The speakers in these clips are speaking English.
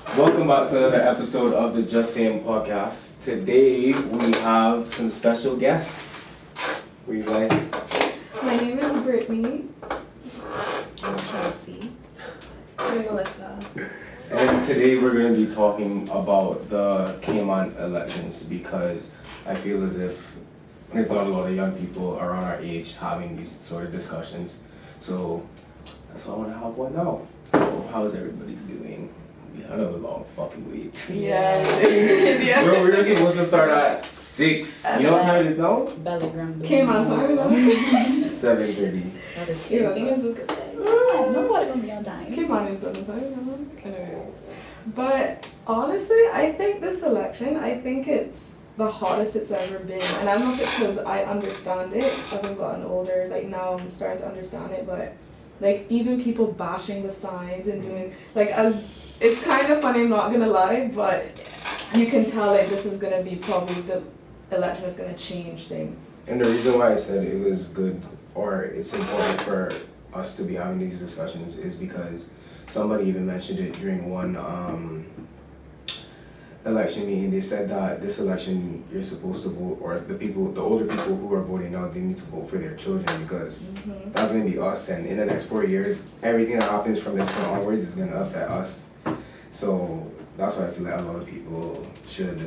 Welcome back to another episode of the Just Saying podcast. Today we have some special guests. Who are you guys? My name is Brittany. I'm Chelsea. I'm Melissa. And today we're going to be talking about the Cayman elections because I feel as if there's not a lot of young people around our age having these sort of discussions. So that's why I want to have one now. So how's everybody doing? We had a long fucking wait. Yeah. Bro, we were supposed to start at 6. You know what time it is now? Belly grumbling. Cayman time, 7:30. That is Yeah. scary. Things is good. Nobody gonna be on time. Cayman is done time, Anyways. But honestly, I think this election, it's the hottest it's ever been. And I don't know if it's because I understand it as I've gotten older. Like now I'm starting to understand it, but like even people bashing the signs and doing it's kind of funny, I'm not gonna lie, but you can tell this is gonna be probably the election is gonna change things. And the reason why I said it was good or it's important for us to be having these discussions is because somebody even mentioned it during one election meeting. They said that this election you're supposed to vote, or the older people who are voting now, they need to vote for their children because that's gonna be us. And in the next 4 years, everything that happens from this point onwards is gonna affect us. So that's why I feel like a lot of people should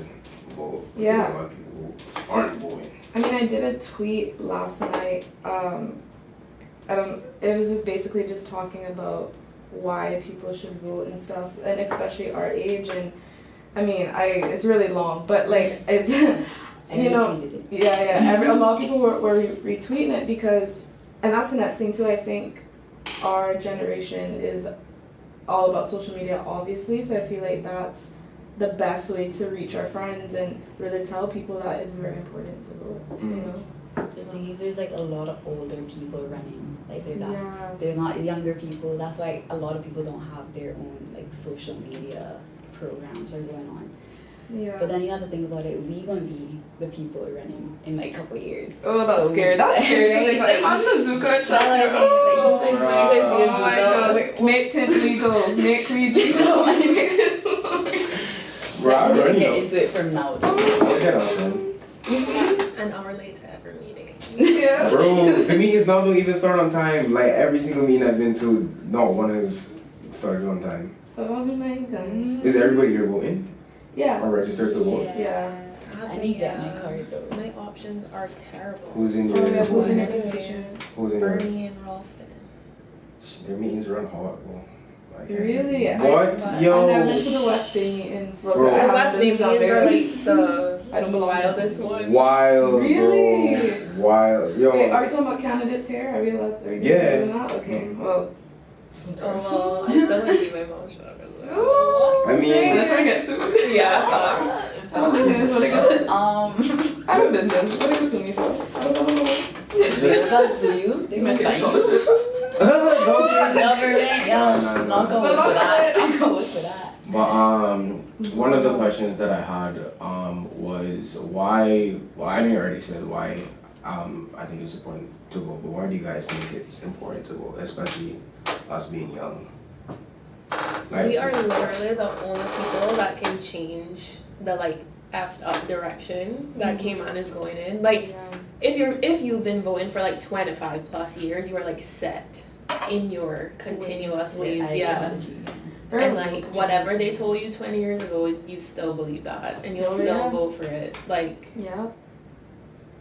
vote. Yeah. There's a lot of people who aren't voting. I mean, I did a tweet last night. It was just basically just talking about why people should vote and stuff, and especially our age. And I mean, it's really long, but like it, you know, a lot of people were retweeting it because, and that's the next thing too. I think our generation is all about social media, obviously. So I feel like that's the best way to reach our friends and really tell people that it's very important to vote. You know. The thing is, there's like a lot of older people running. Like there's not younger people. That's why a lot of people don't have their own like social media programs are going on. Yeah. But then you have to think about it. We gonna be the people running in like a couple of years. Oh, that's scary. That's scary. Right? Like, imagine a Zuka chat. Oh my god. Like, make tint legal. Make weed legal. Bro, I We're already gonna know. get into it from now. Get out, man. An hour later, every meeting. Yeah. Bro, the meetings now don't even start on time. Like every single meeting I've been to, not one has started on time. Oh my gosh. Is everybody here voting? Yeah. Or registered to vote? Yeah. I need to get my card though. My options are terrible. Who's in your? Oh, yeah, who's in your Anyways, constituents? Who's in yours? Bernie and Ralston. Their meetings run hot, bro. Like, Really? What? I Yo. I never went to the West Bay meetings. Look, Bro. I The have West Bay business out meetings there. are like the I don't belong wildest one. Wild, Really? bro. Wild. Yo. Wait, are we talking about candidates here? Are we allowed? Are we Yeah. doing that? Okay. Well. Oh well, I still want to see my mouth shut. Oh, I mean- I'm trying to get sued. Yeah. I have a business. What I have a business. What are you suing me for? I don't know. They'll sue you. They You might might get a find you. scholarship. Government, No. not going for that. I'm going for that. But one of the questions that I had was why. Well, I already said why. I think it's important to vote. But why do you guys think it's important to vote, especially us being young? Like, We are literally the only people that can change the like effed up direction that Cayman is going in. Like if you've been voting for like 25 plus years, you are like set in your continuous ways. Yeah. And like whatever they told you 20 years ago, you still believe that and you'll still vote for it. Like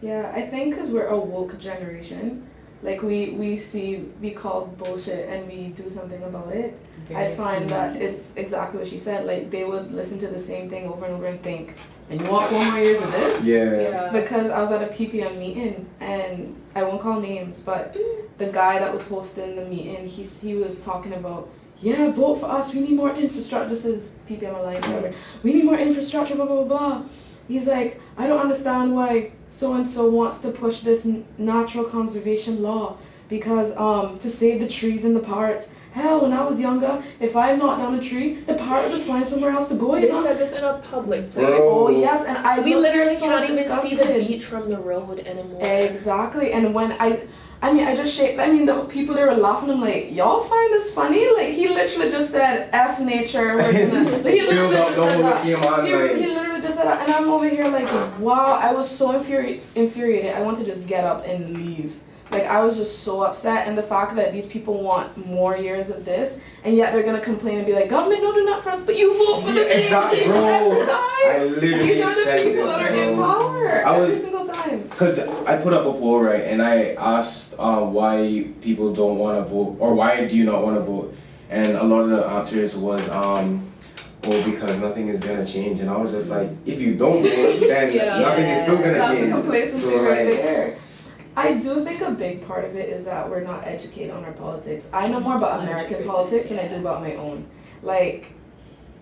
Yeah, I think because we're a woke generation, like we call bullshit and we do something about it. I find that it's exactly what she said. Like they would listen to the same thing over and over and think, and you want 4 more years of this? Yeah. Because I was at a PPM meeting and I won't call names, but the guy that was hosting the meeting, he was talking about, yeah, vote for us. We need more infrastructure. This is PPM Alliance. Whatever. We need more infrastructure. Blah blah blah blah. He's like, I don't understand why so and so wants to push this natural conservation law because to save the trees in the parks. Hell, when I was younger, if I knocked down a tree, the park would just find somewhere else to go. they said this in a public place. Oh yes, and We literally so can't even see the disgusted. beach from the road anymore. Exactly, and when I mean, the people there were laughing. I'm like, y'all find this funny? Like, he literally just said, F nature. We're gonna, he literally just said that. He literally just said that. And I'm over here like, wow, I was so infuriated. I want to just get up and leave. Like, I was just so upset. And the fact that these people want more years of this, and yet they're going to complain and be like, government, don't do that for us, but you vote for the same exactly, people every time. I literally These are the said people this, that are in power every single time. Because I put up a poll, right, and I asked why people don't want to vote, or why do you not want to vote? And a lot of the answers was, because nothing is going to change. And I was just like, if you don't vote, then nothing is still going to change. That's the complacency right there. I do think a big part of it is that we're not educated on our politics. I know more about American politics than I do about my own. Like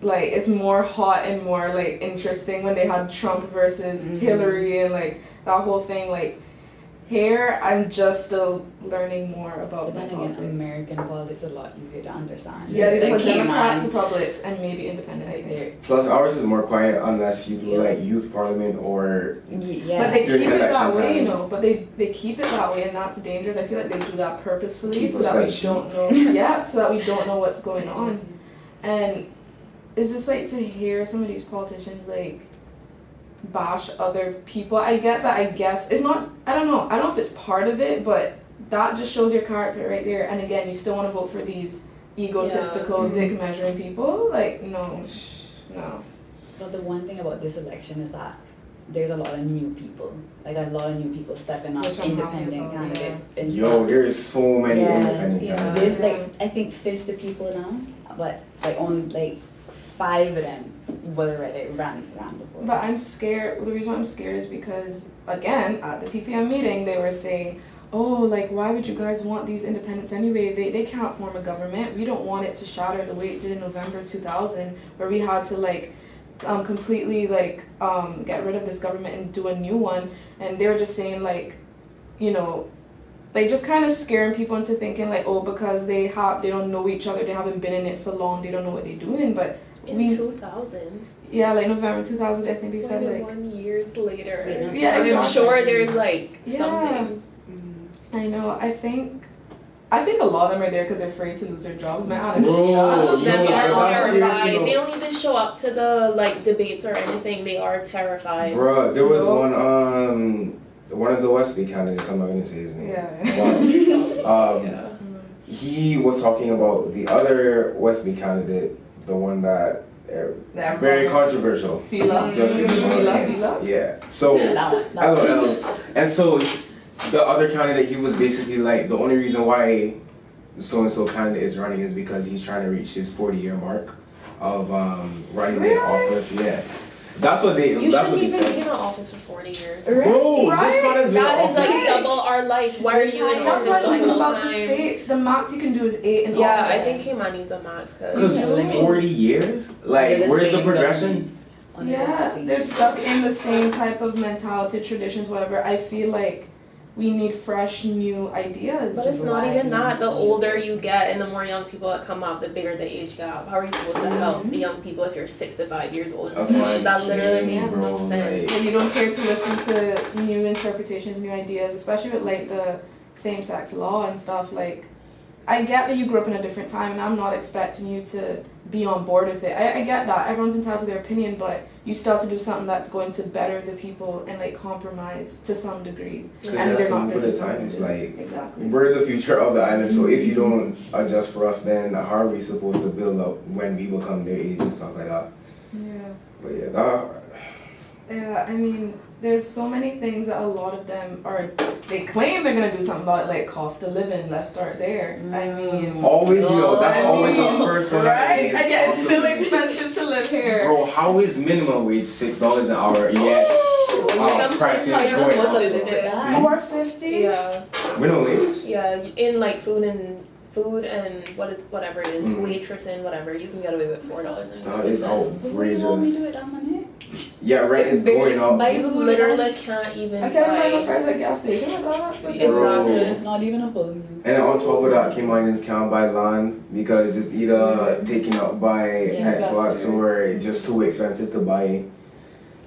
it's more hot and more like interesting when they had Trump versus Hillary and like that whole thing. Like here, I'm just still learning more about my politics. American politics is a lot easier to understand. Yeah, they have Democrats, Republicans, and maybe independent. I think. Plus, ours is more quiet unless you do like youth parliament or. Yeah. But they keep it that way, time. you know. But they keep it that way, and that's dangerous. I feel like they do that purposefully so that we don't know. Yeah, so that we don't know what's going on, and it's just like to hear some of these politicians like bash other people. I get that. I guess it's not. I don't know. I don't know if it's part of it, but that just shows your character right there. And again, you still want to vote for these egotistical, dick measuring people. Like no. But the one thing about this election is that there's a lot of new people. Like a lot of new people stepping up, independent candidates. Yeah. Yo, there's so many independent candidates. There's like I think 50 people now, but like only like 5 of them ran before. But I'm scared. The reason I'm scared is because, again, at the PPM meeting, they were saying, oh, like, why would you guys want these independents anyway? They can't form a government. We don't want it to shatter the way it did in November 2000, where we had to, like, completely, like, get rid of this government and do a new one. And they were just saying, like, you know, like, just kind of scaring people into thinking, like, oh, because they don't know each other, they haven't been in it for long, they don't know what they're doing, but in 2000. Yeah, like November 2000, I think they said like 1 years later. Yeah, exactly. I'm sure there's like something. I know. I think a lot of them are there because they're afraid to lose their jobs. My honest. They are terrified. They don't even show up to the like debates or anything. They are terrified. Bruh, there was one of the Westby candidates. I'm not gonna say his name. He was talking about the other Westby candidate. The one that very controversial. Fila. Yeah. So LOL. And so the other candidate, he was basically like, the only reason why so and so candidate is running is because he's trying to reach his 40-year mark of running in office. Yeah. That's what they. You that's shouldn't what they even said. be in office for 40 years. Bro, this man has been in That is office. like double our life. Why are you in office That's what the I think whole about time? the states. The max you can do is 8 in office. Yeah, I think Cayman needs a max. Because 40 years? Like, where's the progression? Yeah, they're stuck in the same type of mentality, traditions, whatever. I feel like we need fresh, new ideas. But it's not even that. The older you get and the more young people that come up, the bigger the age gap. How are you supposed to help the young people if you're 6 to 5 years old? That literally makes no sense. And you don't care to listen to new interpretations, new ideas, especially with like the same-sex law and stuff. Like, I get that you grew up in a different time, and I'm not expecting you to be on board with it. I get that. Everyone's entitled to their opinion, but you still have to do something that's going to better the people and like compromise to some degree. And they're not for going the to times. Like, exactly. We're the future of the island, so if you don't adjust for us, then how are we supposed to build up when we become their age and stuff like that? Yeah. But yeah, that. Yeah, I mean, there's so many things that a lot of them they claim they're gonna do something about it, like cost of living. Let's start there. I mean, always, that's always the first one. Right? And yet it's still expensive to live here. Bro, how is minimum wage $6 an hour? Yet prices going up. $4.50. Yeah. Minimum wage? Yeah, in like food and whatever it is, waitressing, whatever, you can get away with $4 That is outrageous. Do it that money? Yeah, rent is going up. You literally can't even I can't buy my fries at gas station. Exactly. Not even a full meal. And on top of that, Caymanians can't buy land because it's either taken up by expats or just too expensive to buy.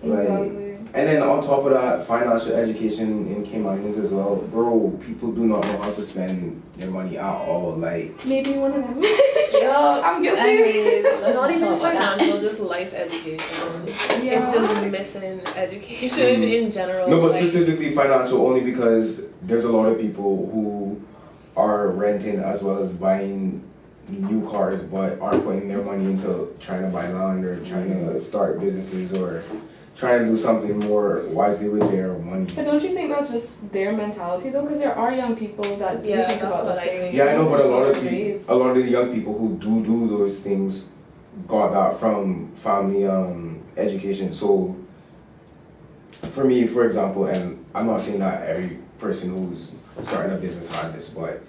Like, And then on top of that, financial education in Caymanians as well. Bro, people do not know how to spend their money at all. Like, maybe one of them. Yeah, I'm guilty. Anyways, not even financial, just life education. Yeah. It's just missing education in general. no, but like, specifically financial only because there's a lot of people who are renting as well as buying new cars but aren't putting their money into trying to buy land or trying to start businesses or trying to do something more wisely with their money. But don't you think that's just their mentality though? Because there are young people that do Yeah, think that's about what those I things. think. Yeah, I know, but a lot of Raised. people, a lot of the young people who do those things got that from family education. So for me, for example, and I'm not saying that every person who's starting a business had this, but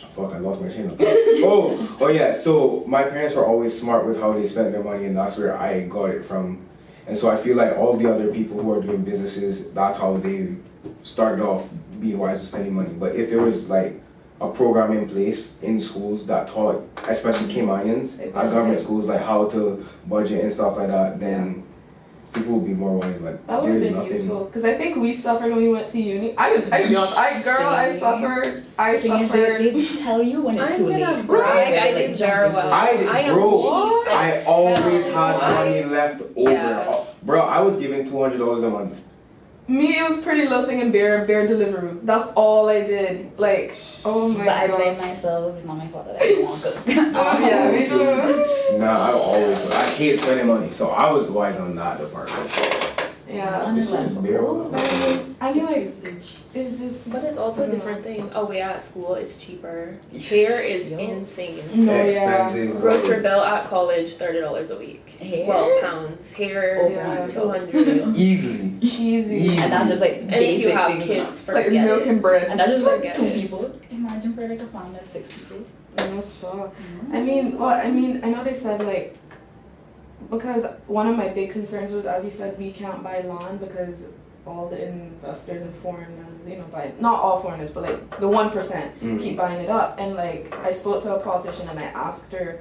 fuck, I lost my train of thought. Oh yeah, so my parents were always smart with how they spent their money and that's where I got it from. And so I feel like all the other people who are doing businesses, that's how they started off being wise with spending money. But if there was like a program in place in schools that taught, especially Caymanians, at government schools, like how to budget and stuff like that, then people would be more wise. But That would have there's been nothing. useful because I think we suffered when we went to uni. I can be honest. I Same. suffered. I thing is, suffered. they tell you when it's I'm too gonna late. brag, Right? I Like, did jump very into well. it. I am bro, cheap. I always had Why? money left over. Yeah. Bro, I was given $200 a month. Me, it was pretty little thing in bear delivery. That's all I did. Like, oh my But I god. blame myself. It's not my fault that I didn't want to cook. Oh yeah, me too. Nah, I hate spending money, so I was wise on that department. Yeah. It's just beer. I mean, like, it's just. But it's also a different thing. Away at school, it's cheaper. Here is Yo. insane. No, Expensive. Grocery bill at college, $30 a week. Hair? Well, pounds. Hair, Oh, yeah. 200. Easily. Easy. And that's just like And if basic you have things. kids, Like forget milk it. and bread. And that's just like Forget 2 it. people. Imagine for like a family of 6 people. No, so. I mean, I know they said like, because one of my big concerns was, as you said, we can't buy land because all the investors and foreigners, buy, not all foreigners, but like the 1% keep buying it up. And like, I spoke to a politician and I asked her,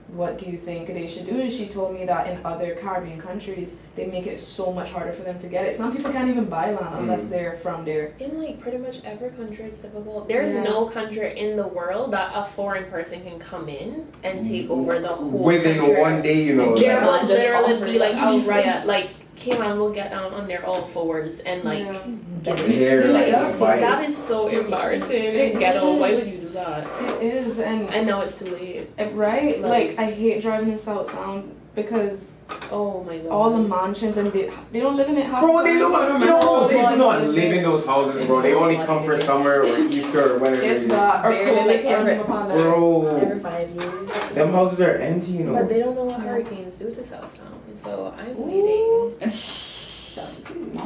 what do you think they should do? And she told me that in other Caribbean countries, they make it so much harder for them to get it. Some people can't even buy land unless they're from there. In like pretty much every country, it's difficult. There's Yeah. no country in the world that a foreign person can come in and take over the whole Within country. one day, There Yeah. like, will Just literally offer be it. like a riot. Like Cayman will get down on their all fours and like Yeah. Get here, Like, like, just buy that it. is so embarrassing It and ghetto. Why would you is. do that? It is, and now it's too late. right? Like- Like, I hate driving in South Sound because Oh my god. all the mansions and they don't live in it half Bro, the they time. don't, yo, they do not live in those houses, bro. They only come for summer or Easter or whenever it If is. that, or Barely, COVID like, turned every- them upon them. Bro, every 5 years. them houses are empty, you know. But they don't know what hurricanes do to South Sound, so I'm waiting.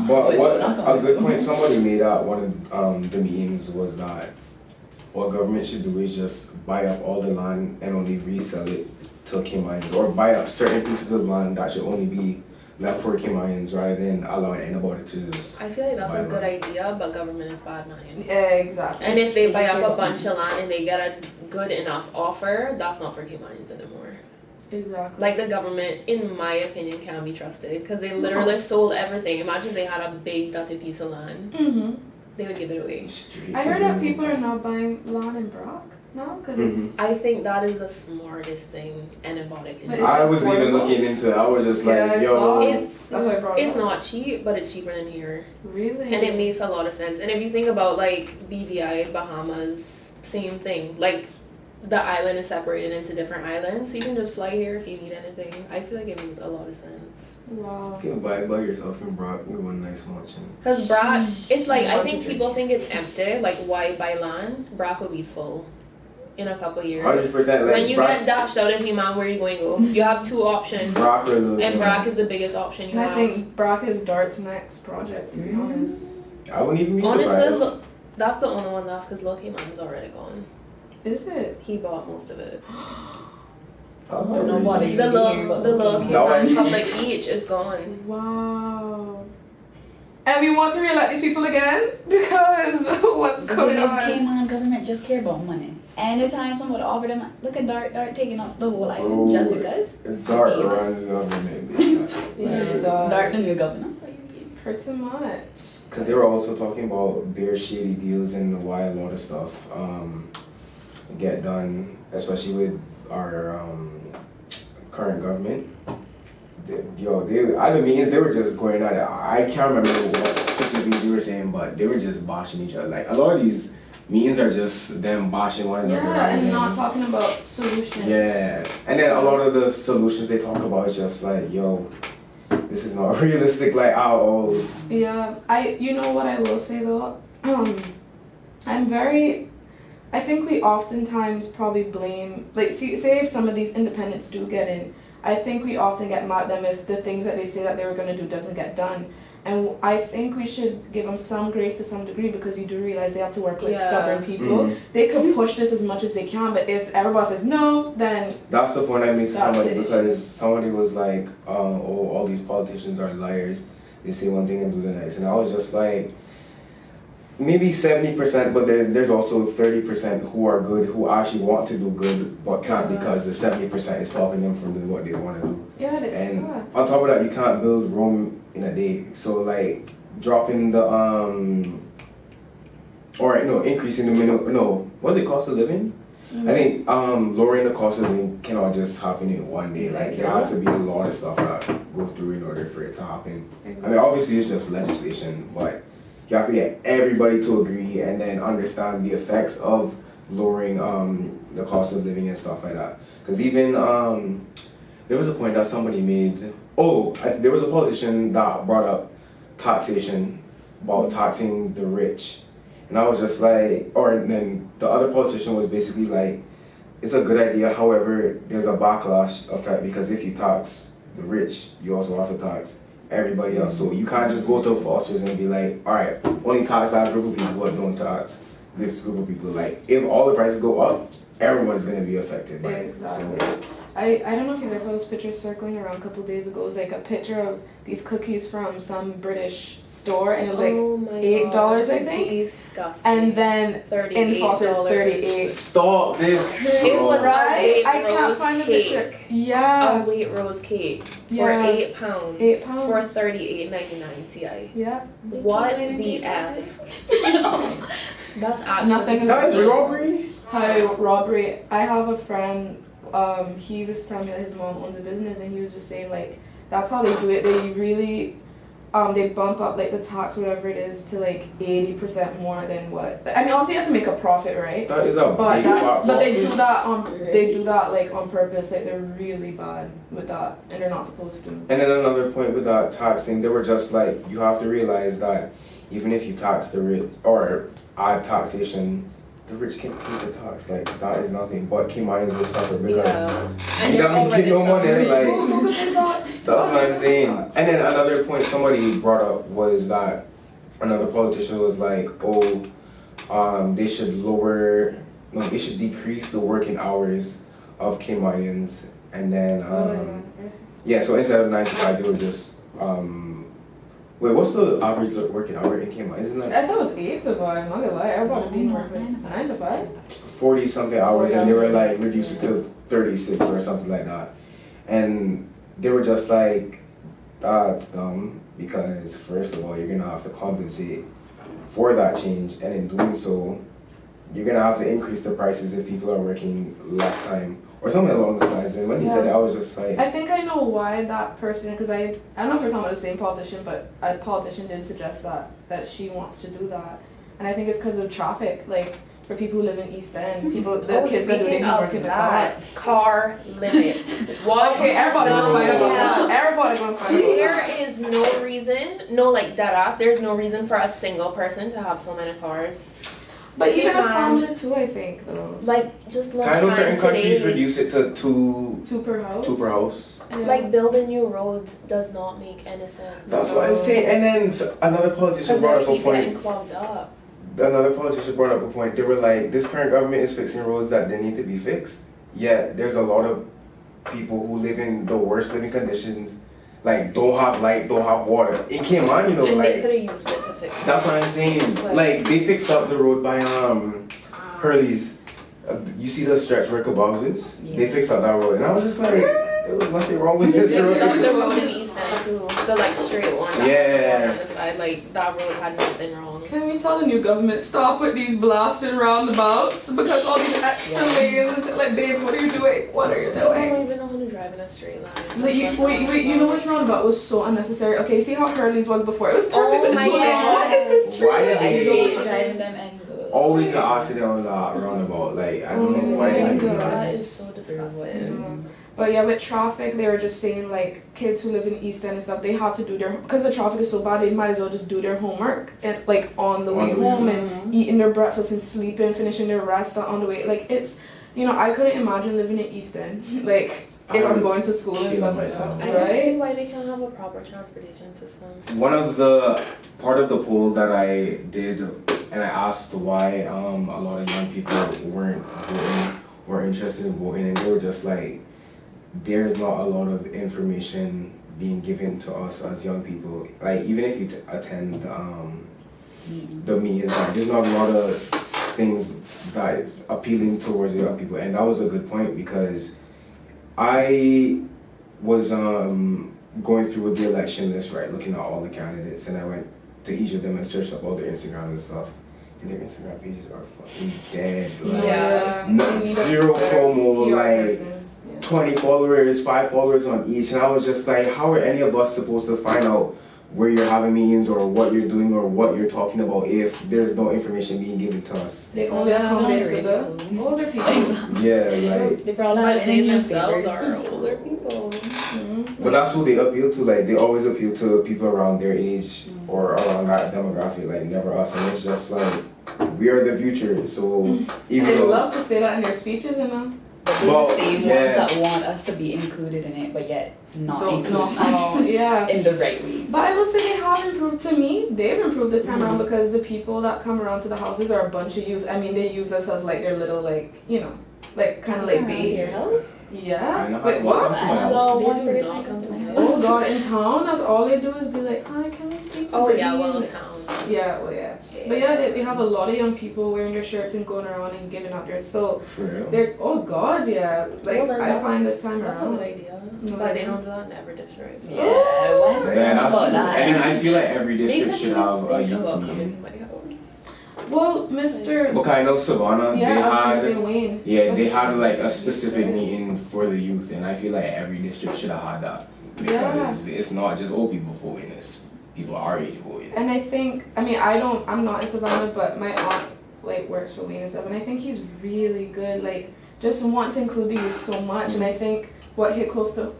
But what a good point somebody made at one of the meetings was that what government should do is just buy up all the land and only resell it to Caymanians, or buy up certain pieces of land that should only be left for Caymanians rather than allowing anybody to just. I feel like that's a buy good land. idea, but government is bad mind. Yeah, exactly. And if they buy just up give a up bunch of land and they get a good enough offer, that's not for Caymanians anymore. Exactly. Like the government, in my opinion, can't be trusted because they literally sold everything. Imagine they had a big dirty piece of land, they would give it away. Straight I to heard the- that people are not buying land in Brock now because it's. I think that is the smartest thing anybody can But do. is I it was even affordable? looking into it. I was just like, Yeah, I yo. saw it. It's That's why I brought it it's up. not cheap, but it's cheaper than here, Really. and it makes a lot of sense. And if you think about like BVI, Bahamas, same thing. Like the island is separated into different islands, so you can just fly here if you need anything. I feel like it makes a lot of sense. Wow. You can buy it by yourself in Brock with one nice mansion. Because Brock, it's like, I Watch think it. people think it's empty, like why buy land? Brock will be full in a couple years. 100%. Like When you Brock, get dashed out of Cayman, where are you going to go? You have two options, Brock or Louisiana. and Brock is the biggest option you And I have. think Brock is Dart's next project, to be honest. I wouldn't even be Honestly, surprised. that's the only one left because Lil Cayman is already gone. Is it? He bought most of it. Nobody. The Here, but little okay. No, Cayman I- Public Beach is gone. Wow. and we want to re-elect these people again because what's going on? Cayman government just care about money. Anytime someone offer them, look at Dart taking up the whole island just because. Dart runs government. Dart the new governor. Pretty much. Because they were also talking about bare shady deals and why a lot of stuff get done, especially with our current government. Other meetings, they were just going at it. I can't remember what specifically they were saying, but they were just bashing each other. Like, a lot of these meetings are just them bashing one another. Yeah, and not talking about solutions. Yeah, and then a lot of the solutions they talk about is just like, yo, this is not realistic, like, oh. Yeah, you know what I will say though? I think we oftentimes probably blame, like, say if some of these independents do get in, I think we often get mad at them if the things that they say that they were going to do doesn't get done. And I think we should give them some grace to some degree because you do realize they have to work with stubborn people. They could push this as much as they can, but if everybody says no, then... That's the point I made to somebody because somebody was like, oh, all these politicians are liars. They say one thing and do the next. And I was just like, maybe 70%, but there's also 30% who are good, who actually want to do good, but can't because the 70% is stopping them from doing what they want to do. And on top of that, you can't build Rome in a day. So like dropping the increasing the minimum, what's it, cost of living? I think lowering the cost of living cannot just happen in one day. Like there has to be a lot of stuff that go through in order for it to happen. I mean, obviously it's just legislation, but you have to get everybody to agree and then understand the effects of lowering the cost of living and stuff like that. Because even there was a point that somebody made. There was a politician that brought up taxation, about taxing the rich. And I was just like, and then the other politician was basically like, it's a good idea, however, there's a backlash effect because if you tax the rich, you also have to tax everybody else. So you can't just go to Foster's and be like, all right, only tax that group of people, but don't tax this group of people. Like, if all the prices go up, everyone's going to be affected by it. So, I don't know if you guys saw this picture circling around a couple days ago. It was like a picture of these cookies from some British store, and it was like $8, I think. Disgusting. And then in Foster's $38. Stop this. It was right. I can't find the picture. Yeah. A Waitrose cake for £8. £8 for $38.99 CI. Yeah. What the F? That's actually nothing. That is robbery. Hi, robbery. I have a friend. He was telling me that his mom owns a business, and he was just saying like that's how they do it. They really they bump up like the tax, whatever it is, to like 80% more than what. I mean, obviously you have to make a profit, right? That is a big but they do that they do that like on purpose. Like they're really bad with that, and they're not supposed to. And then another point with that taxing, they were just like, you have to realize that even if you tax the rich or add taxation, the rich can't pay the tax. Like that is nothing. But Caymanians will suffer because you don't get no money. Like that's what I'm saying. And then another point somebody brought up was that another politician was like, they should decrease the working hours of Caymanians. And then so instead of 9 to 5, they would just wait, what's the average working hour in Cayman? Isn't that? I thought it was 8 to 5, I'm not gonna lie. Everybody being working 9 to 5? 40 something hours, and they were like reduced it to 36 or something like that. And they were just like, that's dumb, because first of all, you're gonna have to compensate for that change, and in doing so, you're gonna have to increase the prices if people are working less time. Or something along those lines. And when he said it, I was just like... I think I know why that person, because I don't know if we're talking about the same politician, but a politician did suggest that she wants to do that. And I think it's because of traffic. Like, for people who live in East End, the kids that do work in the car limit. What? Okay, everybody gonna fight about that. Everybody gonna fight about that. There is no reason, like dead ass, there's no reason for a single person to have so many cars. But even a family too, I think, though. Like, just I know certain countries reduce it to two per house. 2 per house. Yeah. Like, building new roads does not make any sense. That's what I'm saying. And then another politician brought up a point. Clogged up. Another politician brought up a point. They were like, this current government is fixing roads that they need to be fixed. Yet, there's a lot of people who live in the worst living conditions like don't have light, don't have water. In Cayman, you know, And they like could have used it to fix it. that's what I'm saying. Like they fixed up the road by Hurley's. You see the stretch where Kebabs is? Yeah. They fixed up that road, and I was just like, there was nothing wrong with this It's like road. the road in East End too, the like straight one. That Yeah. on the side, like that road had nothing wrong. Can we tell the new government stop with these blasted roundabouts because all these extra lanes? It's like, babes, what are you doing? What are you I don't doing? even know how to drive in a straight line. Like, wait, you know which roundabout was so unnecessary? Okay, see how Hurley's was before? It was perfect, Oh but my it's so like, God. what is this tree? Why did I they hate driving them ends. always an accident on that roundabout? Like I don't know why Oh my they do God. that. That is so disgusting. But yeah, with traffic, they were just saying like kids who live in East End and stuff, they have to do their, because the traffic is so bad, they might as well just do their homework and like on the way home and eating their breakfast and sleeping, finishing their rest on the way. Like it's, you know, I couldn't imagine living in East End, like if I'm going to school and stuff like that, I don't see right? why they can't have a proper transportation system. One of the part of the poll that I did, and I asked why a lot of young people weren't voting, were interested in voting, and they were just like, there's not a lot of information being given to us as young people. Like even if you attend the meetings, like, there's not a lot of things that is appealing towards the young people, and that was a good point because I was going through the election list, right, looking at all the candidates, and I went to each of them and searched up all their Instagram and stuff, and their Instagram pages are fucking dead. Like, Yeah. no, zero promo, PR like person. 20 followers, 5 followers on each, and I was just like, how are any of us supposed to find out where you're having meetings or what you're doing or what you're talking about if there's no information being given to us? They only accommodate to the older people. Yeah, like, They probably But have they any themselves newspapers. are older people. but that's who they appeal to. Like, they always appeal to people around their age or around that demographic, like never us. And it's just like, we are the future. So even They though, love to say that in their speeches, you know. But they're Well, the same yeah. ones that want us to be included in it, but yet not Don't know include how. us Yeah. in the right ways. But I will say they have improved to me. They've improved this time around because the people that come around to the houses are a bunch of youth. I mean, they use us as like their little like, you know, like kind of like babes. I Yeah. know how Wait, to what? do it. Well, They one do person not comes come to to my Oh house. God, in town, that's all they do is be like, hi, can we speak to Oh Brittany? yeah, well in town. Yeah, well yeah. But yeah, they have a lot of young people wearing their shirts and going around and giving out their, so For real? they're, oh God, yeah. Like, Well, then I that's- find this time That's a around. good idea. No, But they yeah. don't do that in every district. Yeah, West Yeah, yeah, that's about true. that. And I feel like every They district could should even have a think youth about coming meeting. to my house. Well, Mr. Okay, I know Savannah, Yeah, I was gonna say they had, Wayne. yeah, they That's had like a right. specific meeting for the youth, and I feel like every district should have had that. Because it's not just old people voting, it's people our age voting. And I think, I mean, I'm not in Savannah, but my aunt like works for Wayne and stuff, and I think he's really good. Like, just want to include the youth so much, and I think what hit close to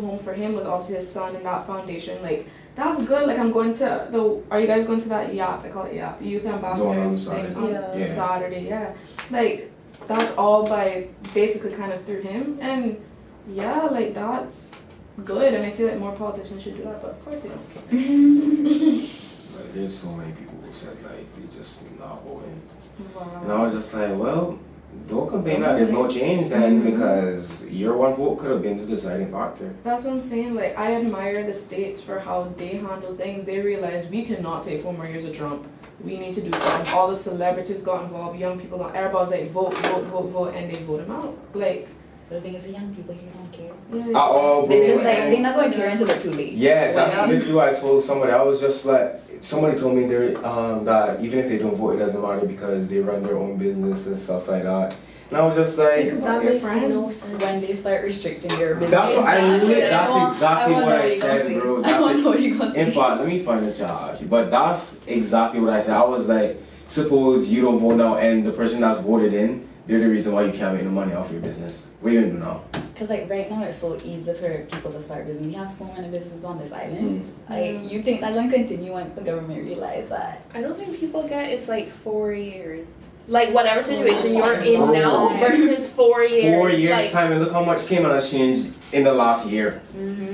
home for him was obviously his son and that foundation. Like, that's good. Like, I'm going to are you guys going to that YAP? I call it YAP, Youth Ambassadors thing on Yeah. Saturday. Yeah, like that's all by basically kind of through him, and yeah, like that's good, and I feel like more politicians should do that, but of course they don't care. Like, there's so many people who said like they just not voting. Wow. And I was just like, well, don't complain that there's no change then, because your one vote could have been the deciding factor. That's what I'm saying. Like, I admire the states for how they handle things. They realize we cannot take 4 more years of Trump. We need to do something. All the celebrities got involved, young people got, everybody's like, vote, vote, vote, vote, and they vote him out. Like, The thing is, the young people here don't care. yeah. At all, They're bro. just like, And- they're not going to care until they're too late. Yeah, that's Yeah. literally what I told somebody. I was just like, somebody told me that even if they don't vote, it doesn't matter because they run their own business and stuff like that. And I was just like, That makes makes no sense. sense. When they start restricting your business. that's what I Exactly. that's exactly what I said, bro. I That's want to know what you're going to In say. fact, let me find the job. But that's exactly what I said. I was like, suppose you don't vote now and the person that's voted in, they're the reason why you can't make no money off your business. What are you gonna do now? Because like right now it's so easy for people to start business. We have so many businesses on this island. Like you think that's going to continue once the government realize that? I don't think people get it's like 4 years. Like whatever situation you're in now versus 4 years. 4 years like, time, and look how much Cayman has changed in the last year.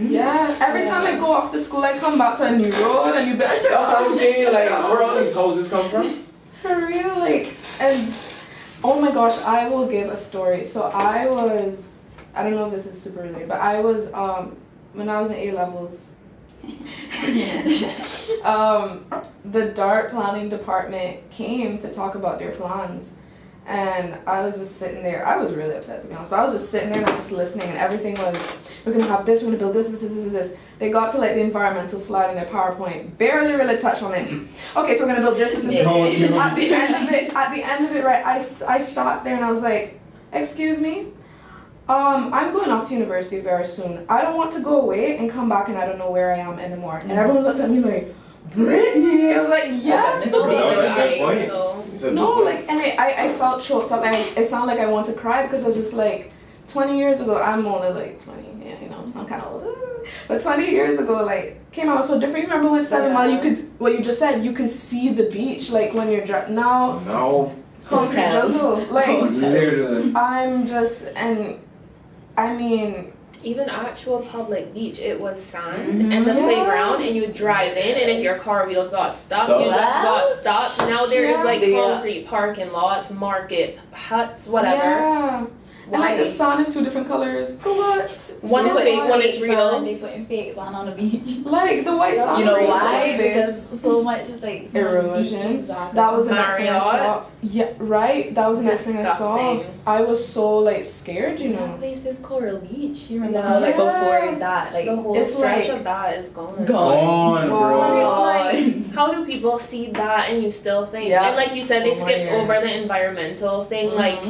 Yeah, every time I go off to school, I come back to a new road, a new That's what I'm saying. Like, where all these houses come from? For real, like, and oh my gosh, I will give a story. So I don't know if this is super related, but I was when I was in A-levels, the DART planning department came to talk about their plans. And I was just sitting there. I was really upset, to be honest. But I was just sitting there and I was just listening, and everything was, we're going to have this, we're going to build this. They got to like the environmental slide in their PowerPoint. Barely really touched on it. Okay, so we're going to build this. At the end of it, right, I sat there and I was like, excuse me? I'm going off to university very soon. I don't want to go away and come back and I don't know where I am anymore. And everyone looked at me like, Brittany! I was like, yes! No, like, and I felt choked up. It sounded like I want to cry because I was just like, 20 years ago, I'm only like 20, yeah, you know, I'm kind of old. But 20 years ago, like, Cayman was so different. You remember when 7 Mile, you could, what you just said, you could see the beach, like, when you're driving. Now, concrete jungle. Like, literally. I'm just, and, I mean, even actual public beach, it was sand and the playground, and you would drive in, and if your car wheels got stuck, you just got stuck. Now there is like concrete parking lots, market, huts, whatever. Yeah. And like the sun is 2 different colors. For what? One is fake, one is real. They putting fake sun on the beach. Like the white sun. You know why? Because so much like erosion. Exactly. That was the next thing I saw. Yeah, right. That was the next thing I saw. I was so like scared, you know. That place is Coral Beach. You remember how like before that, like the whole stretch of that is gone. Gone, bro. It's like, how do people see that and you still think? Yeah. And like you said, they skipped over the environmental thing, like.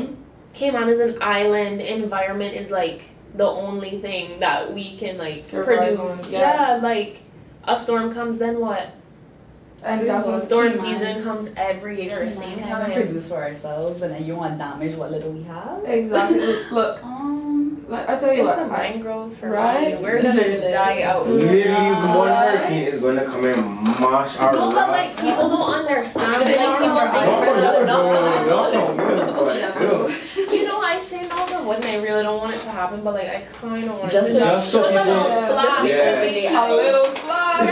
Cayman is an island. Environment is like the only thing that we can like produce. Yeah, like a storm comes, then what? And that's storm season comes every year, same time. We produce for ourselves, and then you want to damage what little we have. Exactly. Look, I tell you what, the mangroves for right. We're gonna die out. Literally, one hurricane is gonna come and mash our. No, but like people don't understand. You know, I say knock on wood, and I really don't want it to happen, but like I kind of want it to. Just a little splash. A little splash.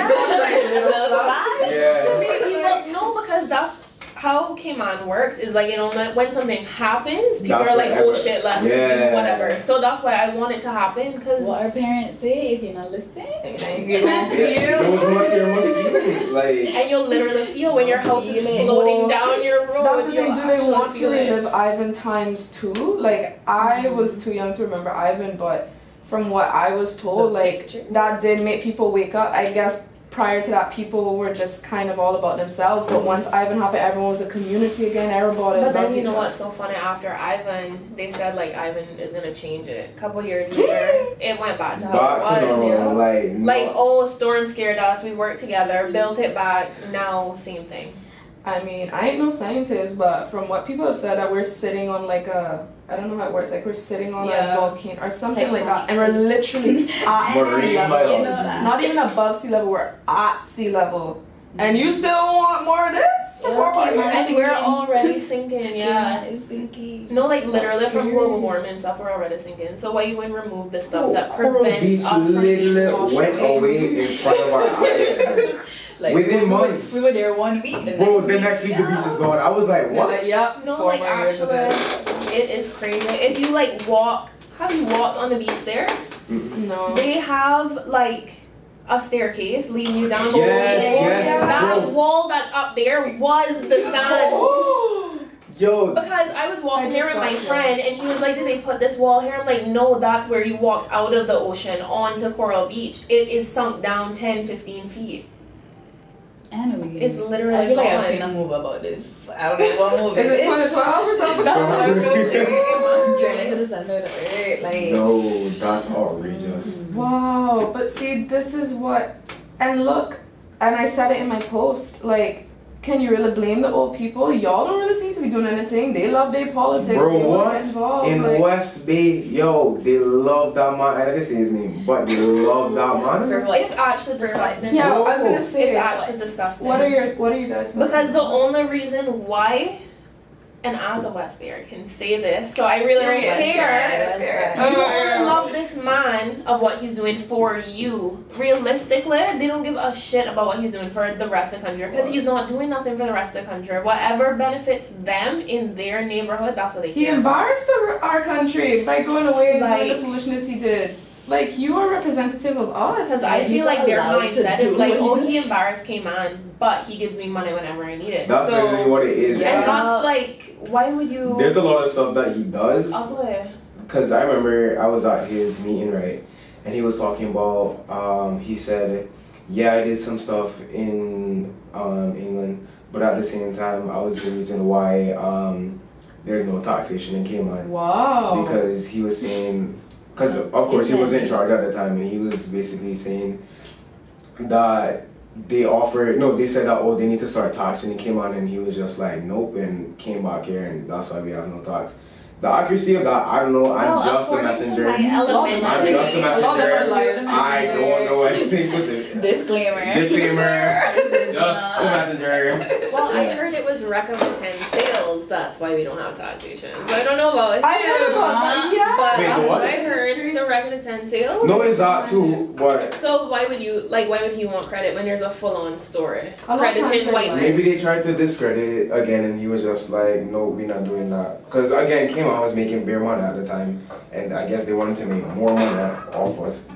Yeah. No, because that's how Cayman works. Is like, you know, when something happens, people are like, oh shit, let's do whatever. So that's why I want it to happen. Because what our parents say, if you're not listening, and you'll literally feel when your house is floating down your road. That's the thing. Do they want to relive Ivan times 2? Like, I was too young to remember Ivan, but from what I was told, like, that did make people wake up. I guess prior to that, people were just kind of all about themselves, but once Ivan happened, everyone was a community again. Everybody. But then you know what's so funny? After Ivan, they said like Ivan is gonna change it. A couple years later, it went back to how it was. Like oh, storm scared us. We worked together, built it back. Now same thing. I mean, I ain't no scientist, but from what people have said, that we're sitting on like a, I don't know how it works, like we're sitting on a volcano or something like that, and we're literally at sea level. Not even above sea level, we're at sea level. And you still want more of this? And we're already sinking, it's sinking. No, like literally from global warming and stuff, we're already sinking. So why you wouldn't remove the stuff that prevents us from being washed went away in front of our eyes. Like, within months. We were there 1 week. Bro, the next week the beach is gone. I was like, what? Like, yep. No, like actually, it is crazy. If you like walk, have you walked on the beach there? No. They have like a staircase leading you down. That wall that's up there was the sand. Yo. Because I was walking there with my friend, and he was like, did they put this wall here? I'm like, no, that's where you walked out of the ocean onto Coral Beach. It is sunk down 10, 15 feet. Anyways, it's literally I feel like I've seen a movie about this. I don't know what movie. Is it 2012 or something? Journey to the Center of the Earth. Like, no, that's outrageous. Wow, but see, this is what, and look, and I said it in my post, like, can you really blame the old people? Y'all don't really seem to be doing anything. They love their politics. Bro, they what? Get involved. In like, West Bay, yo, they love that man. I didn't say his name, but they love that man. It's actually disgusting. Yeah, I was gonna say it's actually disgusting. What are you guys thinking? Because the only reason why, and as a West Bayer can say this, so I really don't care. You only love this man of what he's doing for you. Realistically, they don't give a shit about what he's doing for the rest of the country, because he's not doing nothing for the rest of the country. Whatever benefits them in their neighborhood, that's what they care. He embarrassed our country by going away and doing the foolishness he did. like you are representative of us. Because I feel like their mindset is like, oh, he embarrassed. embarrassed Cayman, but he gives me money whenever I need it. That's so, really what it is. and that's like, why would you? There's a lot of stuff that he does. Ugly. Because I remember I was at his meeting, right? And he was talking about, he said, yeah, I did some stuff in England, but at the same time, I was the reason why there's no taxation in Cayman. Wow. Because he was saying, because of course he was in charge at the time, and he was basically saying that they said that, oh, they need to start taxing in Cayman, and he was just like, nope, and came back here, and that's why we have no tax. The accuracy of that, I don't know. I'm just a messenger. I'm just a messenger. I don't know anything specific. Disclaimer. Just a messenger. Well, I heard it was recommend sales. That's why we don't have taxation. So I don't know about it. I heard about that. Yeah. But Wait, that's what? what I heard. The recommend sales. No, it's that too, but So why would he want credit when there's a full-on story? A lot of times Crediting they're white like- men. maybe they tried to discredit it again, and he was just like, no, we're not doing that. Because again, Cayman was making bare money at the time, and I guess they wanted to make more money off us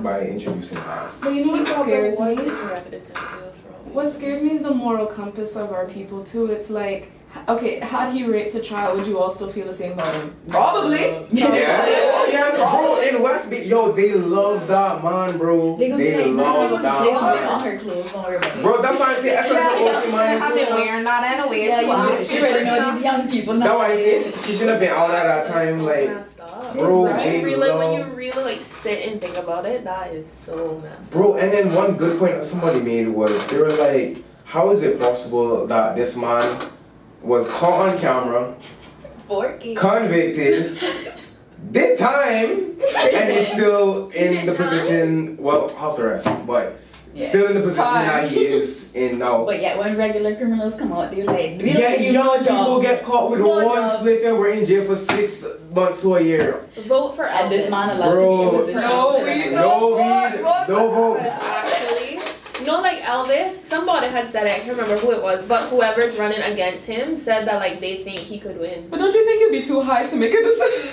by introducing tax. But you know what scares What me? is recommend sales from? What scares me is the moral compass of our people too. It's like, okay, had he raped a child, would you all still feel the same about him? Probably. Yeah, bro, in West Bay, yo, they love that man, bro. They love that They gonna be man. on her clothes, don't worry about it. Bro, that's why I say, that's why I say, I've been wearing that anyway. Yeah, she you already know these young people that's now. why I say she shouldn't have been out at that time, like, bro, when they you really, love. when you really like sit and think about it, that is so messed up. Bro, and then one good point that somebody made was, they were like, how is it possible that this man was caught on camera, convicted, did time, and is still in the position, well, house arrest, but still in the position that he is in now. But yeah, when regular criminals come out, they're like, we don't Yeah, give you young no people jobs. get caught with No one jobs. split and we're in jail for 6 months to a year. Vote for And this Elvis. man allowed Bro, to be in a position no, to we represent. No weed, no vote. Because actually, like Elvis, somebody had said it, I can't remember who it was, but whoever's running against him said that like they think he could win. But don't you think it'd be too high to make a decision?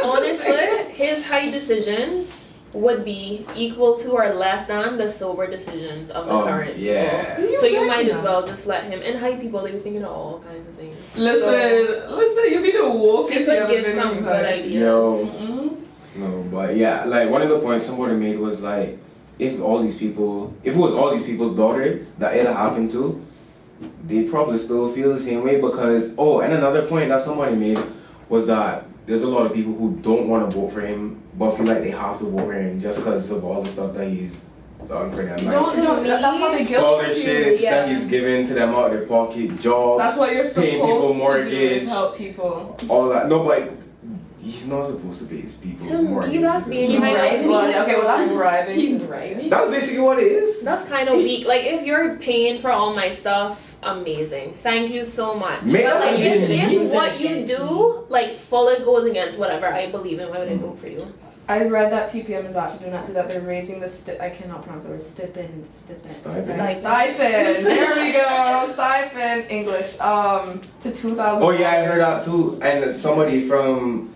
I'm just saying. Honestly, his high decisions would be equal to or less than the sober decisions of the current. Yeah. So you might as well just let him. And high people, they be thinking of all kinds of things. Listen, you be the wokest He you could ever give been some in good life. ideas. Yo. Mm-mm. No, but yeah, like one of the points somebody made was like, if it was all these people's daughters that it happened to, they probably still feel the same way because, and another point that somebody made was that there's a lot of people who don't want to vote for him, but feel like they have to vote for him just because of all the stuff that he's done for them. Like Don't, that's how they guilt trip you. scholarships that he's given to them out of their pocket, jobs, That's what you're paying people supposed to do mortgage, is help people. all that. No, but he's not supposed to pay his people To me, mortgage. that's being He's kind of bribing. weak. Okay, well that's bribing. He's driving. That's basically what it is. That's kind of weak. Like if you're paying for all my stuff, amazing. Thank you so much. Make But like that mean if what you do like fully goes against whatever I believe in, why would I vote for you? I read that PPM is actually doing that too, that they're raising the I cannot pronounce the word, stipend. There we go, stipend, English, to 2,000. Oh yeah, I heard that too. And somebody from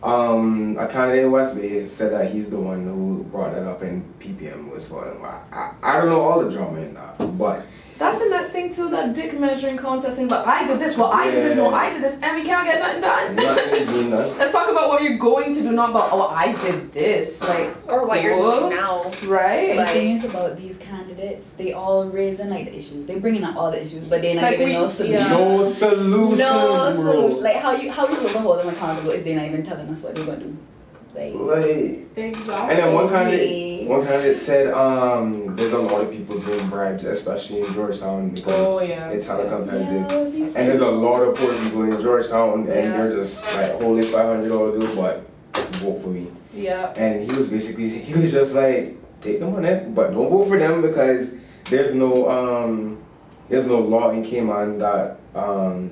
a candidate in West Bay said that he's the one who brought that up and PPM was for him. I don't know all the drama in that, but That's the next thing too, that dick measuring contest thing, but I did this, well I did this, no I did this, and we can't get nothing done. nothing is being done. Let's talk about what you're going to do, not about, oh I did this, like, Or what you're cool. doing now. Right? The thing is about these candidates, they all raising like the issues. They bringing up all the issues, but they're not Like giving we- no solution. No solution, No bro. solution. Like how you supposed to hold them accountable if they're not even telling us what they're gonna do? Like, Exactly. and then one candidate said there's a lot of people doing bribes, especially in Georgetown because yeah. it's hella competitive. And there's a lot of poor people in Georgetown, and they're just like, holy $500 bill, but vote for me. Yeah. And he was just like, take the money, but don't vote for them because there's no law in Cayman that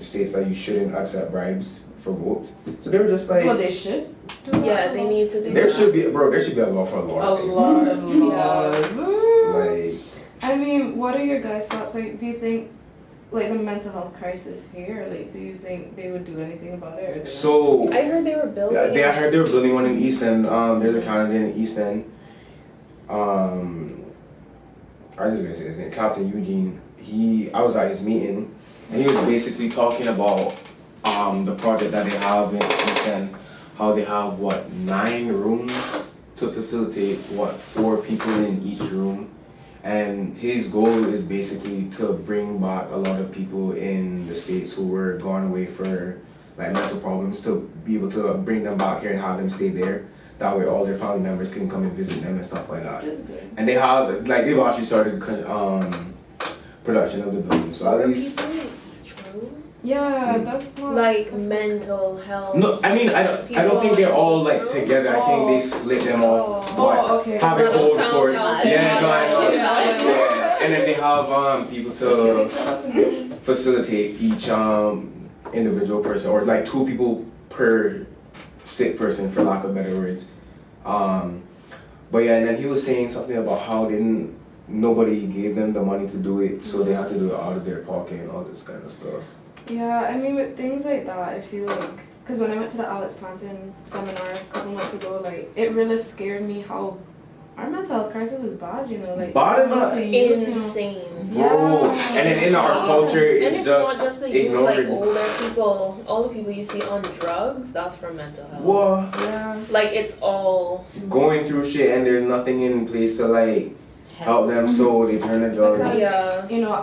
states that you shouldn't accept bribes for votes. So they were just like, Well, they should. Yeah, they need to do there that. should be a law for a lot A of things. lot of laws. Like, I mean, what are your guys' thoughts? Like, do you think like the mental health crisis here? Like, do you think they would do anything about it? Or So I heard they were building. yeah, I heard they were building one in East End. There's a Canada in East End. I was just gonna say his name, Captain Eugene. I was at his meeting, and he was basically talking about the project that they have in East End, how they have 9 rooms to facilitate 4 people in each room, and his goal is basically to bring back a lot of people in the States who were gone away for like mental problems, to be able to bring them back here and have them stay there. That way all their family members can come and visit them and stuff like that. And they've actually started production of the building. So at least True. Yeah, that's not like mental health. no, I mean I don't think they're all like together. I think they split them off. Okay. Have it hold for healthy. yeah, no, I know. Yeah. Yeah. And then they have people to facilitate each individual person, or like 2 people per sick person, for lack of better words. But yeah, and then he was saying something about how nobody gave them the money to do it, so they had to do it out of their pocket and all this kind of stuff. Yeah, I mean, with things like that, I feel like, because when I went to the Alex Planton seminar a couple months ago, like, it really scared me how our mental health crisis is bad, you know, like, Bottom amongst up. the youth, Insane. Bro, Yeah. and then in our culture, And it's it's just not just the youth, ignored. like older people, all the people you see on drugs, that's for mental health. What? Yeah. Like it's all Going through shit and there's nothing in place to like help them, so they turn to drugs. Because, yeah. you know,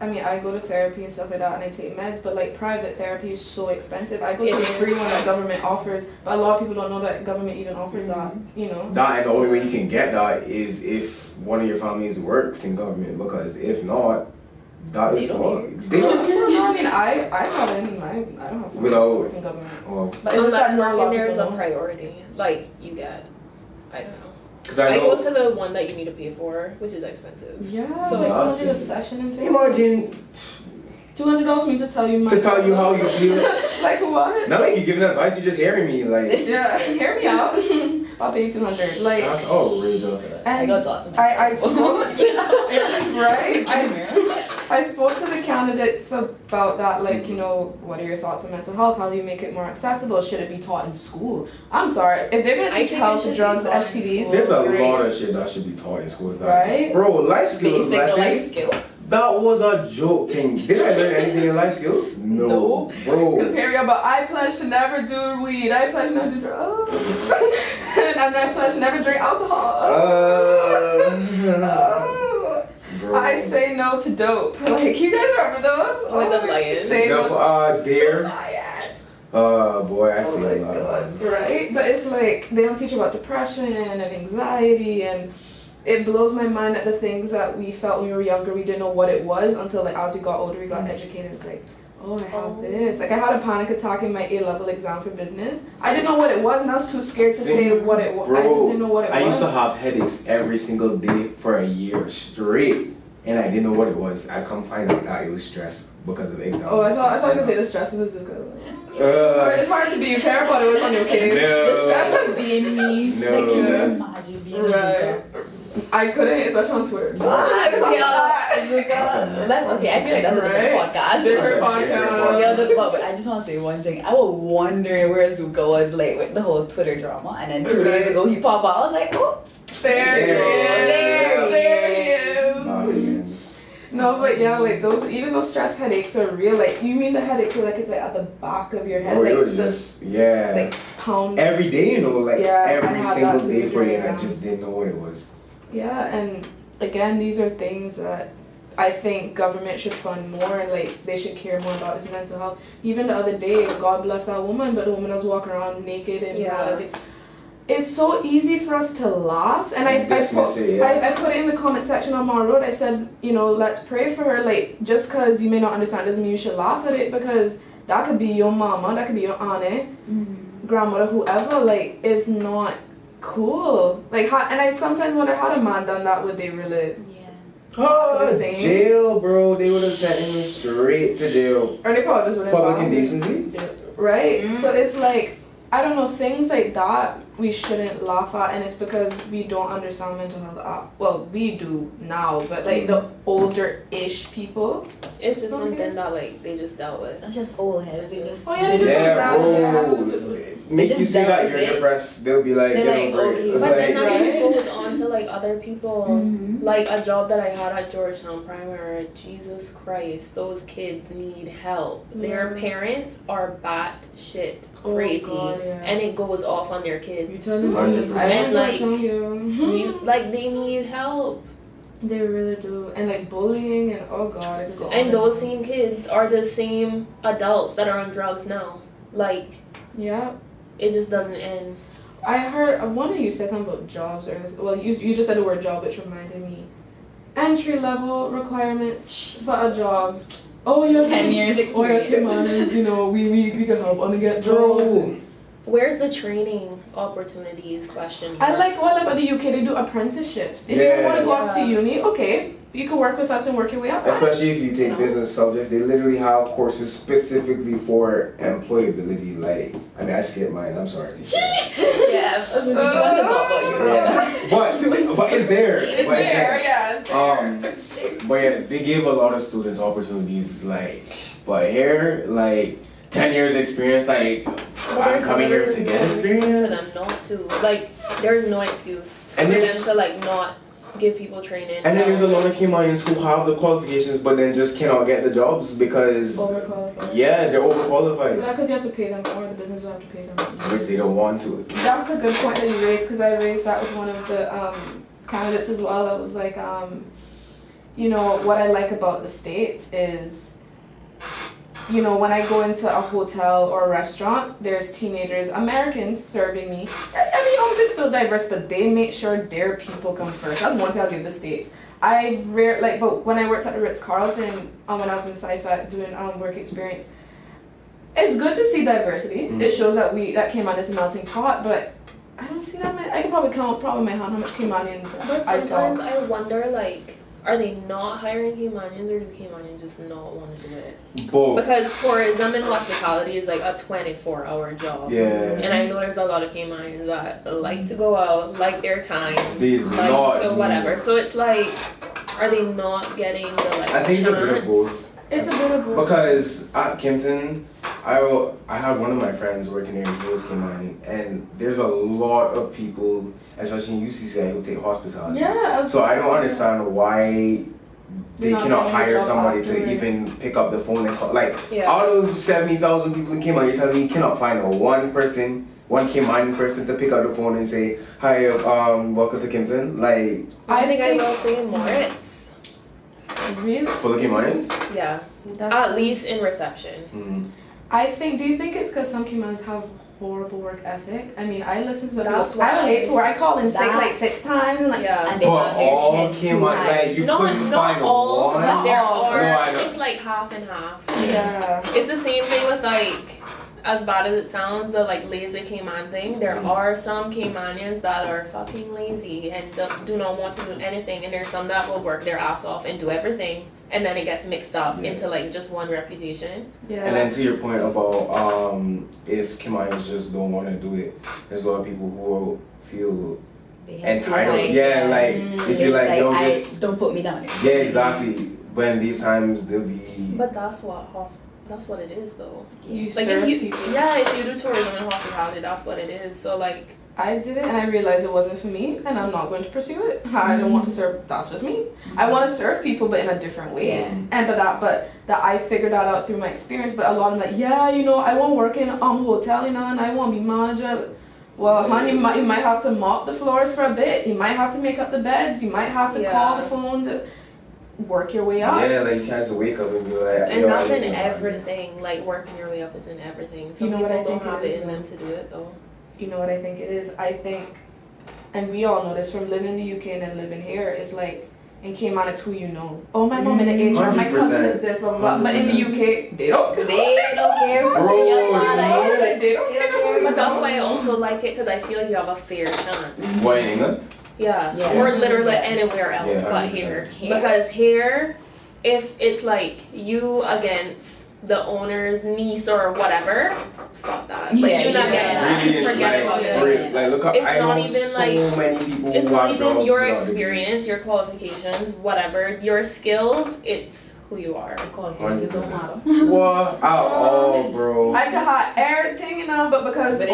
I mean, I go to therapy and stuff like that, and I take meds, but like private therapy is so expensive. I go to It the is. free one that government offers, but a lot of people don't know that government even offers that, you know. That, and the only way you can get that is if one of your families works in government, because if not, that is fucked. They don't care. No, I mean, I got in, I don't have Without- work in government. Well, But it's just Unless that not a lot working of there is people a know. priority. Like you get, I don't know. because I I go know. to the one that you need to pay for, which is expensive. Yeah, So like that's 200 a it. session and things. Imagine $200 for me to tell you my to tell you how you feel. like what? Not like you giving advice, you just hearing me. Like Yeah, hear me out. I'll pay you 200. Like, that's outrageous. I and got taught them. I spoke, right? I spoke to the candidates about that, like, you know, what are your thoughts on mental health? How do you make it more accessible? Should it be taught in school? I'm sorry, if they're gonna I teach think health, it should be drugs, taught in STDs, There's a great. lot of shit that should be taught in schools. Right? Bro, life skills Basic life lessons. skills. That was a joke thing. Did I learn anything in life skills? No. No. Bro. Because here we are, but I pledge to never do weed. I pledge never to drugs. And I pledge to never drink alcohol. Oh. Bro. I say no to dope. Like, you guys remember those? With the lion. Say no to Dare. lion. Boy, I Oh feel my like god. Right? But it's like, they don't teach about depression and anxiety, and it blows my mind at the things that we felt when we were younger. We didn't know what it was until, like, as we got older, we got educated. It's like, oh, I have this. Like, I had a panic attack in my A-level exam for business. I didn't know what it was, and I was too scared to say what it was. I just didn't know what it was. I used to have headaches every single day for a year straight, and I didn't know what it was. I come find out that it was stress because of exams. Oh, I thought you were going to say the stress was just good. Uh, It's hard to be. You care about it was on your case. No. The stress was being me. No. Like, can you imagine being Right. I couldn't, especially on Twitter. Okay, I feel like that's a different podcast. Different podcast. Yeah, but I just want to say one thing. I was wondering where Zuka was like with the whole Twitter drama, and then 2 days ago he popped out. I was like, oh, There he is. There he is. Oh, man. No, but yeah, like even those stress headaches are real. Like, you mean the headaches were like it's like at the back of your head, Oh, it like was the just, yeah. like pound. Every day, you know, like Yeah, I every had single that too day for you, during and I exams. just didn't know what it was. Yeah, and again, these are things that I think government should fund more. Like, they should care more about his mental health. Even the other day, God bless that woman, but the woman was walking around naked and Yeah. it's so easy for us to laugh, and I Dismiss it, yeah. I put it in the comment section on my road. I said, you know, let's pray for her. Like, just because you may not understand doesn't mean you should laugh at it, because that could be your mama, that could be your auntie, grandmother, whoever. Like, it's not cool. Like, and I sometimes wonder, had a man done that, would they really? Oh, The same. jail, bro. They would have sent him straight to jail. Or they probably just wouldn't. Public laugh. indecency? Right? Mm. So it's like, I don't know, things like that we shouldn't laugh at, and it's because we don't understand mental health. Well, we do now, but like the older-ish people. It's just something that like they just dealt with. That's just old heads. They just. They just Make you just say that dealt you're with it. depressed, they'll be like, They're get like, over okay. it. But then Like, that just goes on to like other people. Mhm. Like a job that I had at Georgetown Primary. Jesus Christ, those kids need help. Their parents are bat shit crazy, God, and it goes off on their kids. You tell them, And like, you. like they need help. They really do, and like bullying and oh god, I could go on And those same kids are the same adults that are on drugs now. Like, yeah. it just doesn't end. I heard one of you said something about jobs, or well, you just said the word job, which reminded me. Entry level requirements for a job. Oh yeah, 10 years experience. Oh yeah, Cayman's, we can help on get jobs. bro, Where's the training opportunities question? I like about the UK. They do apprenticeships. If you want to go off to uni, okay, you can work with us and work your way up. especially if you take business subjects, they literally have courses specifically for employability. Like, I mean, I skipped mine. I'm sorry. teacher. Yeah, I was like, you want to talk about you. Yeah. But it's there. It's But there, yeah. It's there. But yeah, they give a lot of students opportunities. Like, but here, like 10 years experience. Like, I'm coming here to get experience. For them not to. Like, there's no excuse And for them there's- to like not give people training. And then there's a lot of Caymanians who have the qualifications, but then just cannot get the jobs because Overqualified. yeah, they're overqualified, Because you have to pay them, or the business will have to pay them. which they don't want to. That's a good point that you raised, because I raised that with one of the candidates as well. I was like, what I like about the States is, when I go into a hotel or a restaurant, there's teenagers, Americans serving me. Obviously it's still diverse, but they make sure their people come first. That's one thing I'll give the States. But when I worked at the Ritz-Carlton, when I was in SAYIN doing work experience, it's good to see diversity. Mm. It shows that Cayman is a melting pot, but I don't see that many. I can probably count my hand how much Caymanians But I saw. sometimes I wonder, like, are they not hiring Caymanians, or do Caymanians just not want to do it? Both. Because tourism and hospitality is like a 24-hour job. Yeah. And I know there's a lot of Caymanians that like to go out, like their time, These like not. to whatever. So it's like, are they not getting the like? I think it's a bit of chance? both. It's a bit of both. Because at Kimpton, I had one of my friends working there, he was Cayman, and there's a lot of people, especially in UCCI, who take hospitality. Yeah. So I don't understand why they Not cannot getting a hire job somebody after. to even pick up the phone and call. Like, Yeah. out of 70,000 people in Cayman, you're telling me you cannot find one Cayman person to pick up the phone and say, hi, welcome to Kimpton. Like, I think I will say Moritz. Really? for the Caymanians? Yeah. That's At least in reception. Mm-hmm. do you think it's because some Caymans have horrible work ethic? I mean, I listen to the That's people. I'm why- late for work. I call in sick That- like 6 times and like. Yeah. And they But have their all heads too Cayman, high. like, you couldn't Not find all, one. but there all. are. No, I know. It's like half and half. Yeah. It's the same thing with like, as bad as it sounds, the like lazy Cayman thing. There are some Caymanians that are fucking lazy and do not want to do anything, and there's some that will work their ass off and do everything, and then it gets mixed up Yeah. into like just one reputation. Yeah. And then to your point about if Caymanians just don't want to do it, there's a lot of people who will feel They have to, entitled. like, Yeah, like if they're you're like, just yo, I just don't put me down. yeah, exactly. When these times they'll be. But that's what it is though. You Like serve if you, people. yeah, if you do tourism and hospitality, that's what it is. So like, I did it and I realized it wasn't for me and I'm not going to pursue it. I don't want to serve, that's just me. I want to serve people but in a different way. Yeah. And but that I figured that out through my experience. But a lot of them like, yeah, I want to work in hotel, and I want to be manager. Well, honey, you might have to mop the floors for a bit. You might have to make up the beds. You might have to call the phone to work your way up. Yeah, like you can't just wake up and be like. and yo, that's I in need to- everything. Like working your way up is in everything. Some You know what I people think don't have it it is, in them though? to do it though. You know what I think it is? I think, and we all know this from living in the UK and then living here, is like, in Cayman, it's who you know. Oh, my mom in the HR, my cousin is this, blah, blah, blah. But in the UK, they don't. They don't care. Bro, Young man, like, They don't care. But that's why I also like it, because I feel like you have a fair chance. Why in England? Yeah. Yeah. Or literally Yeah. anywhere else Yeah, but 100%. here. Here. Because here, if it's like you against the owner's niece or whatever, fuck that. Like, Yeah, you're not getting that. Really, Forget about it. like look up, It's I not know even, so like, many people It's who not have even jobs your without experience, your qualifications, whatever, your skills, it's who you are. Qualifications don't matter. degrees. What at all, bro? I could have everything, you know, but because But that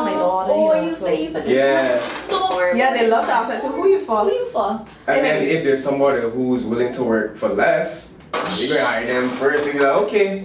my daughter, oh, you know, you so- say for this Yeah. storm. Yeah, they love to ask that too. Who you for? Who you for? And then if there's somebody who's willing to work for less, you gonna hire them first and be like, okay.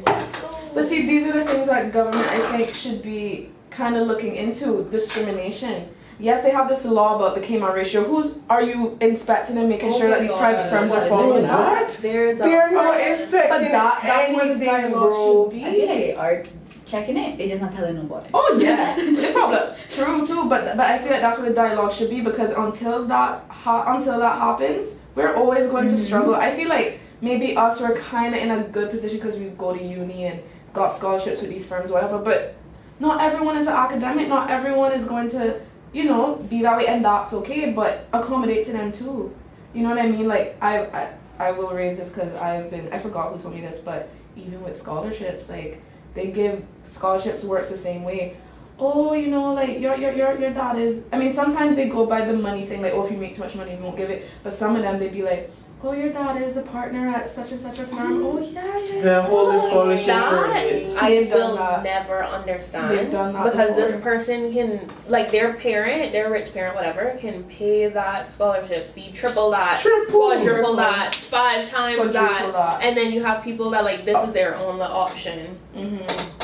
But see, these are the things that government, I think, should be kind of looking into. Discrimination. Yes, they have this law about the Cayman ratio. Are you inspecting and making sure that these private firms are following that? What? There's a They're not inspecting But that's where the anything, dialogue bro. should be. I feel like they are checking it. They're just not telling nobody. Oh yeah, no problem. True too, but I feel like that's where the dialogue should be, because until that happens, we're always going to struggle. I feel like maybe us we're kind of in a good position because we go to uni and got scholarships with these firms, whatever. But not everyone is an academic. Not everyone is going to, you know, be that way, and that's okay. But accommodate to them too. You know what I mean? Like I will raise this because I forgot who told me this, but even with scholarships, like, they give scholarships works the same way. Oh, you know, like your dad is. I mean, sometimes they go by the money thing, like, oh, if you make too much money, we won't give it. But some of them, they'd be like, oh, your dad is the partner at such and such a firm. Oh yeah. The whole scholarship for that it. I They've done will that. never understand. They've done that because before. this person can, like, their rich parent, whatever, can pay that scholarship fee, triple that, quadruple that, 5 times that, and then you have people that, like, this is their only option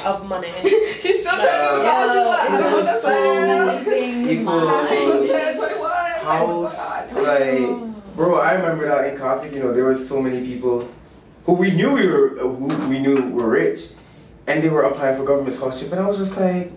of money. She's still trying to go. I don't know what to say. People, house, like, bro, I remember that in Catholic, you know, there were so many people who we knew were rich, and they were applying for government scholarship, and I was just like,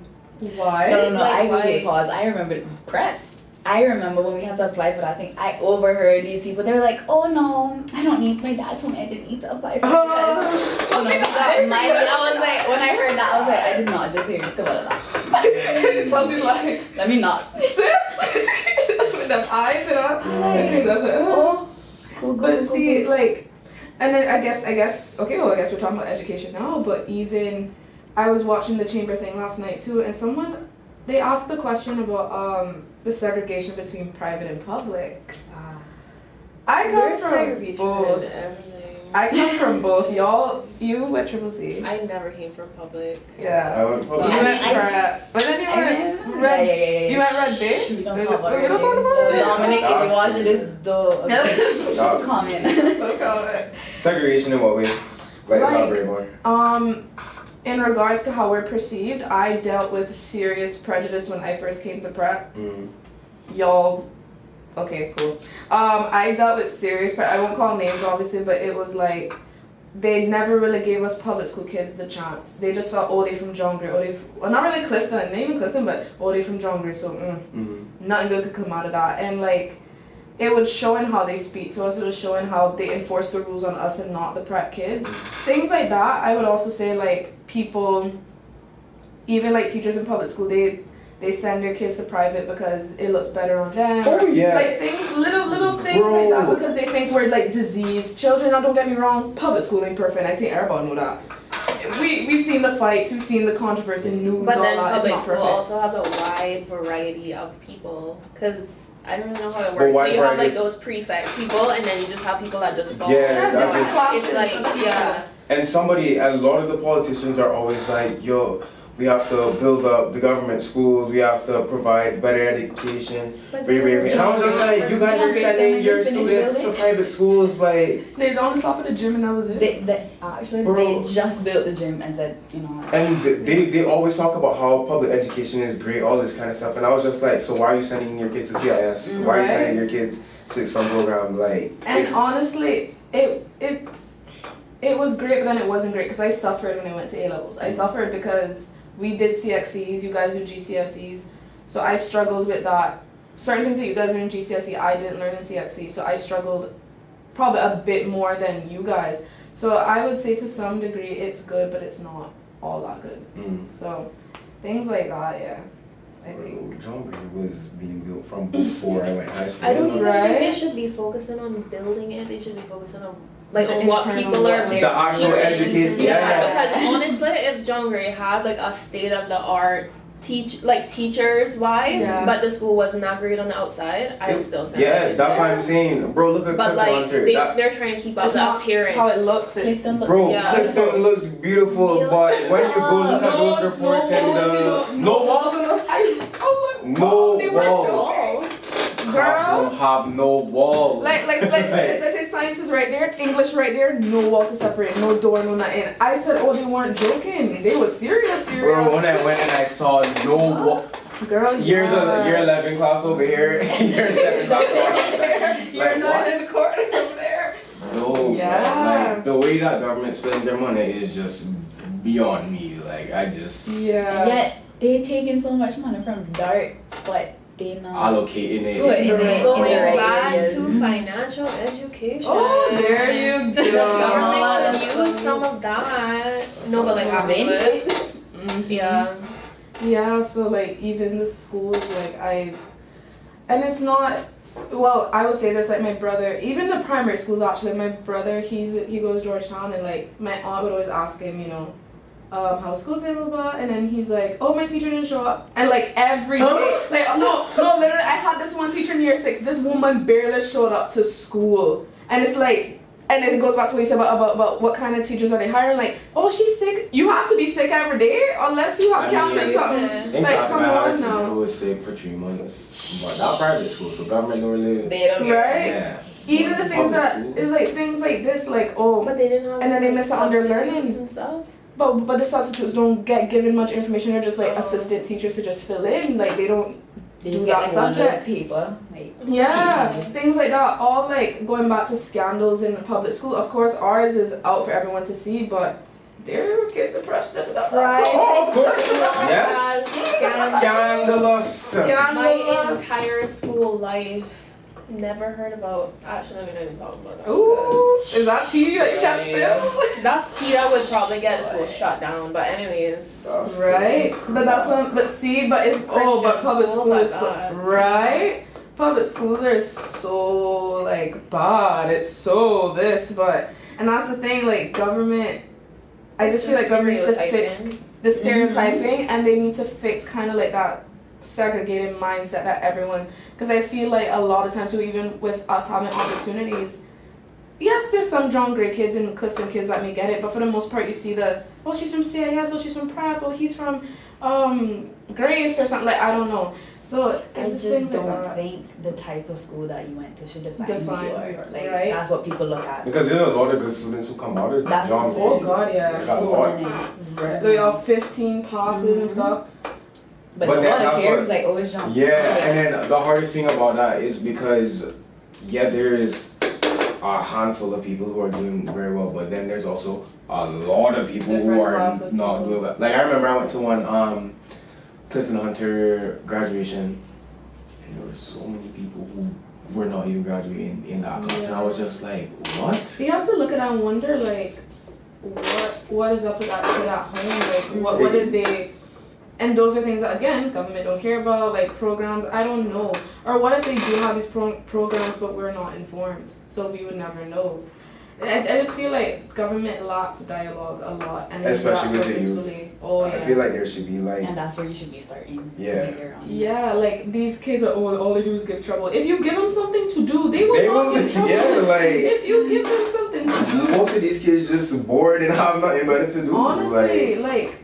Why? No, Like, I pause. I remember prep. I remember when we had to apply for that thing, I overheard these people. They were like, "Oh no, I don't need. My dad told me I didn't need to apply for it because you know, we got money." I was like, when I heard that, I was like, I did not just hear this come out of that. Chelsea's like, Let me not. sis, with them eyes and all. I was like, Oh, cool, But see, like, and then I guess, okay, well, I guess we're talking about education now, but even, I was watching the chamber thing last night too, and they asked the question about the segregation between private and public. I come from both. I come from both. You went Triple C. I never came from public. Yeah. I went You public. went prep. But then you went red. Yeah. You went red day? We don't talk about We don't talk about it? Dominic, if you're watching this, That's- comment. So comment. Segregation in what way? Like, elaborate more. In regards to how we're perceived, I dealt with serious prejudice when I first came to prep. Y'all, okay, cool. I dealt with serious I won't call names obviously, but it was like, they never really gave us public school kids the chance. They just felt, oh, they from John Gray, well, not really Clifton, not even Clifton, but oh, they from John Gray, so nothing good could come out of that. And like, it was showing how they speak to us, it was showing how they enforce the rules on us and not the prep kids. Things like that. I would also say, like, people, even like teachers in public school, they send their kids to private because it looks better on them. Oh yeah. Like things, little things like that, because they think we're like diseased children. Now don't get me wrong, public school ain't perfect. I think everybody know that. We've seen the fights, we've seen the controversy, news, But all then that. It's public not school perfect. also has a wide variety of people, because I don't really know how it But works. wide But you have variety- like those prefect people, and then you just have people that just fall. Yeah, that's different just- classes. It's like, yeah. And a lot of the politicians are always like, yo, we have to build up the government schools, we have to provide better education. But And I was just like, you guys are sending your Finish students to building? private schools, like, They don't stop at the gym and that was it. They just built the gym and said, you know. and they always talk about how public education is great, all this kind of stuff. And I was just like, so why are you sending your kids to CIS? Why are you sending your kids sixth form program? Like, And honestly, it was great, but then it wasn't great because I suffered when I went to A levels. I suffered because we did CXEs, you guys do GCSEs, so I struggled with that. Certain things that you guys are in GCSE, I didn't learn in CXE, so I struggled probably a bit more than you guys. So I would say to some degree it's good, but it's not all that good. So things like that, yeah. I think. John Gray was being built from before I went high school. I don't even Right? think they should be focusing on building it. They should be focusing on like The on what internal people are work. The actual teaching. education, Yeah, yeah. because honestly, if John Gray had like a state of the art teachers wise, Yeah. but the school wasn't that great on the outside, I would still say. Yeah, that's what I'm saying. Bro, look at But Clifton like Hunter. they're trying to keep up It's the not appearance. how it looks. It's Clifton look- Bro, Yeah. Clifton looks beautiful, Neil- but when you go look at No, those reports no and walls, no walls in them? oh my No they were walls. walls. Classroom Girl. have no walls. Let's say science is right there, English right there, no wall to separate, no door, no nothing. I said, oh, they weren't joking. They were serious. Bro, when I went and I saw no wall. Girl, Year yes. 11 class over here, year 7 class over there. You're Like, not what? in the corner over there. No, Yeah. bro. Like, the way that government spends their money is just beyond me. Like, I just Yeah. Yet they taking so much money from Dart, but they not allocating it. put in it. Going in the right back areas. to financial education. Oh, there you The go. government could use some of that. No, but like half of it. Mhm. Yeah. Yeah, so like even the schools, and it's not, well, I would say this, like my brother, even the primary schools actually, my brother, he goes to Georgetown, and like my aunt would always ask him, you know, how's school today, blah, blah, and then he's like, oh, my teacher didn't show up, and like every day, like, no, literally, I had this one teacher in year 6, this woman barely showed up to school, and it's like, and then it goes back to what you said about what kind of teachers are they hiring, like, oh, she's sick, you have to be sick every day, unless you have I cancer or mean, something. They Like, talked come about how on a teacher now. who was sick for 3 months. But not private school, so government don't really. They don't get Right? Yeah. Even the things Public that school. is like things like this, like oh, But they didn't have And then they like, miss out on their substitutes learning. and stuff. but the substitutes don't get given much information. They're just like Oh. assistant teachers to just fill in. Like they don't. They do just that get like one little subject. paper, like Yeah, teaching. things like that. All like going back to scandals in the public school. Of course, ours is out for everyone to see, but there were kids are prep stiff enough. Right. Oh, of course. Yes. Scandalous. Scandalous. My entire school life, never heard about. Actually, let me not even talk about that. Ooh, is that tea that you can't spill? because That's tea that would probably get the school shut down. But anyways, Right, but that's what. But see, but it's oh, but Christian public schools school are is so, bad. right. Public schools are so like bad. It's so this, but and that's the thing. Like government, I It's just feel like government needs to fix stereotyping. the stereotyping, and they need to fix kind of like that segregated mindset that everyone. Because I feel like a lot of times, too, even with us having opportunities. Yes, there's some John Gray kids and Clifton kids that may get it, but for the most part, you see oh, she's from CIS, oh, she's from Prep, oh, he's from Grace or something, like, I don't know. So, I it's just things don't like that. think the type of school that you went to should define Define who you who are. you are, Like right? that's what people look at. Because there's a lot of good students who come out of That's John what I'm Gray. Oh, God, yeah. They got So a lot. many. Like, all 15 passes and stuff. But But no then one that's cares. what- Like always jump. Yeah, and then the hardest thing about that is because, yeah, there is a handful of people who are doing very well, but then there's also a lot of people who Different are class of not people. doing well. Like I remember I went to one Clifton Hunter graduation, and there were so many people who were not even graduating in that class, and I was just like, what? So you have to look at that and wonder, like, what is up with that kid at home? Like, what did they... And those are things that, again, government don't care about, like programs, I don't know. Or what if they do have these programs but we're not informed, so we would never know. I just feel like government lacks dialogue a lot, and they do that Especially with the youth. purposefully. Oh yeah. I feel like there should be like, And that's where you should be starting. Yeah. To make your own. Yeah, like these kids are all they do is give trouble. If you give them something to do, they will not give trouble. yeah, like If you give them something to do, most of these kids just bored and have nothing better to do. honestly, like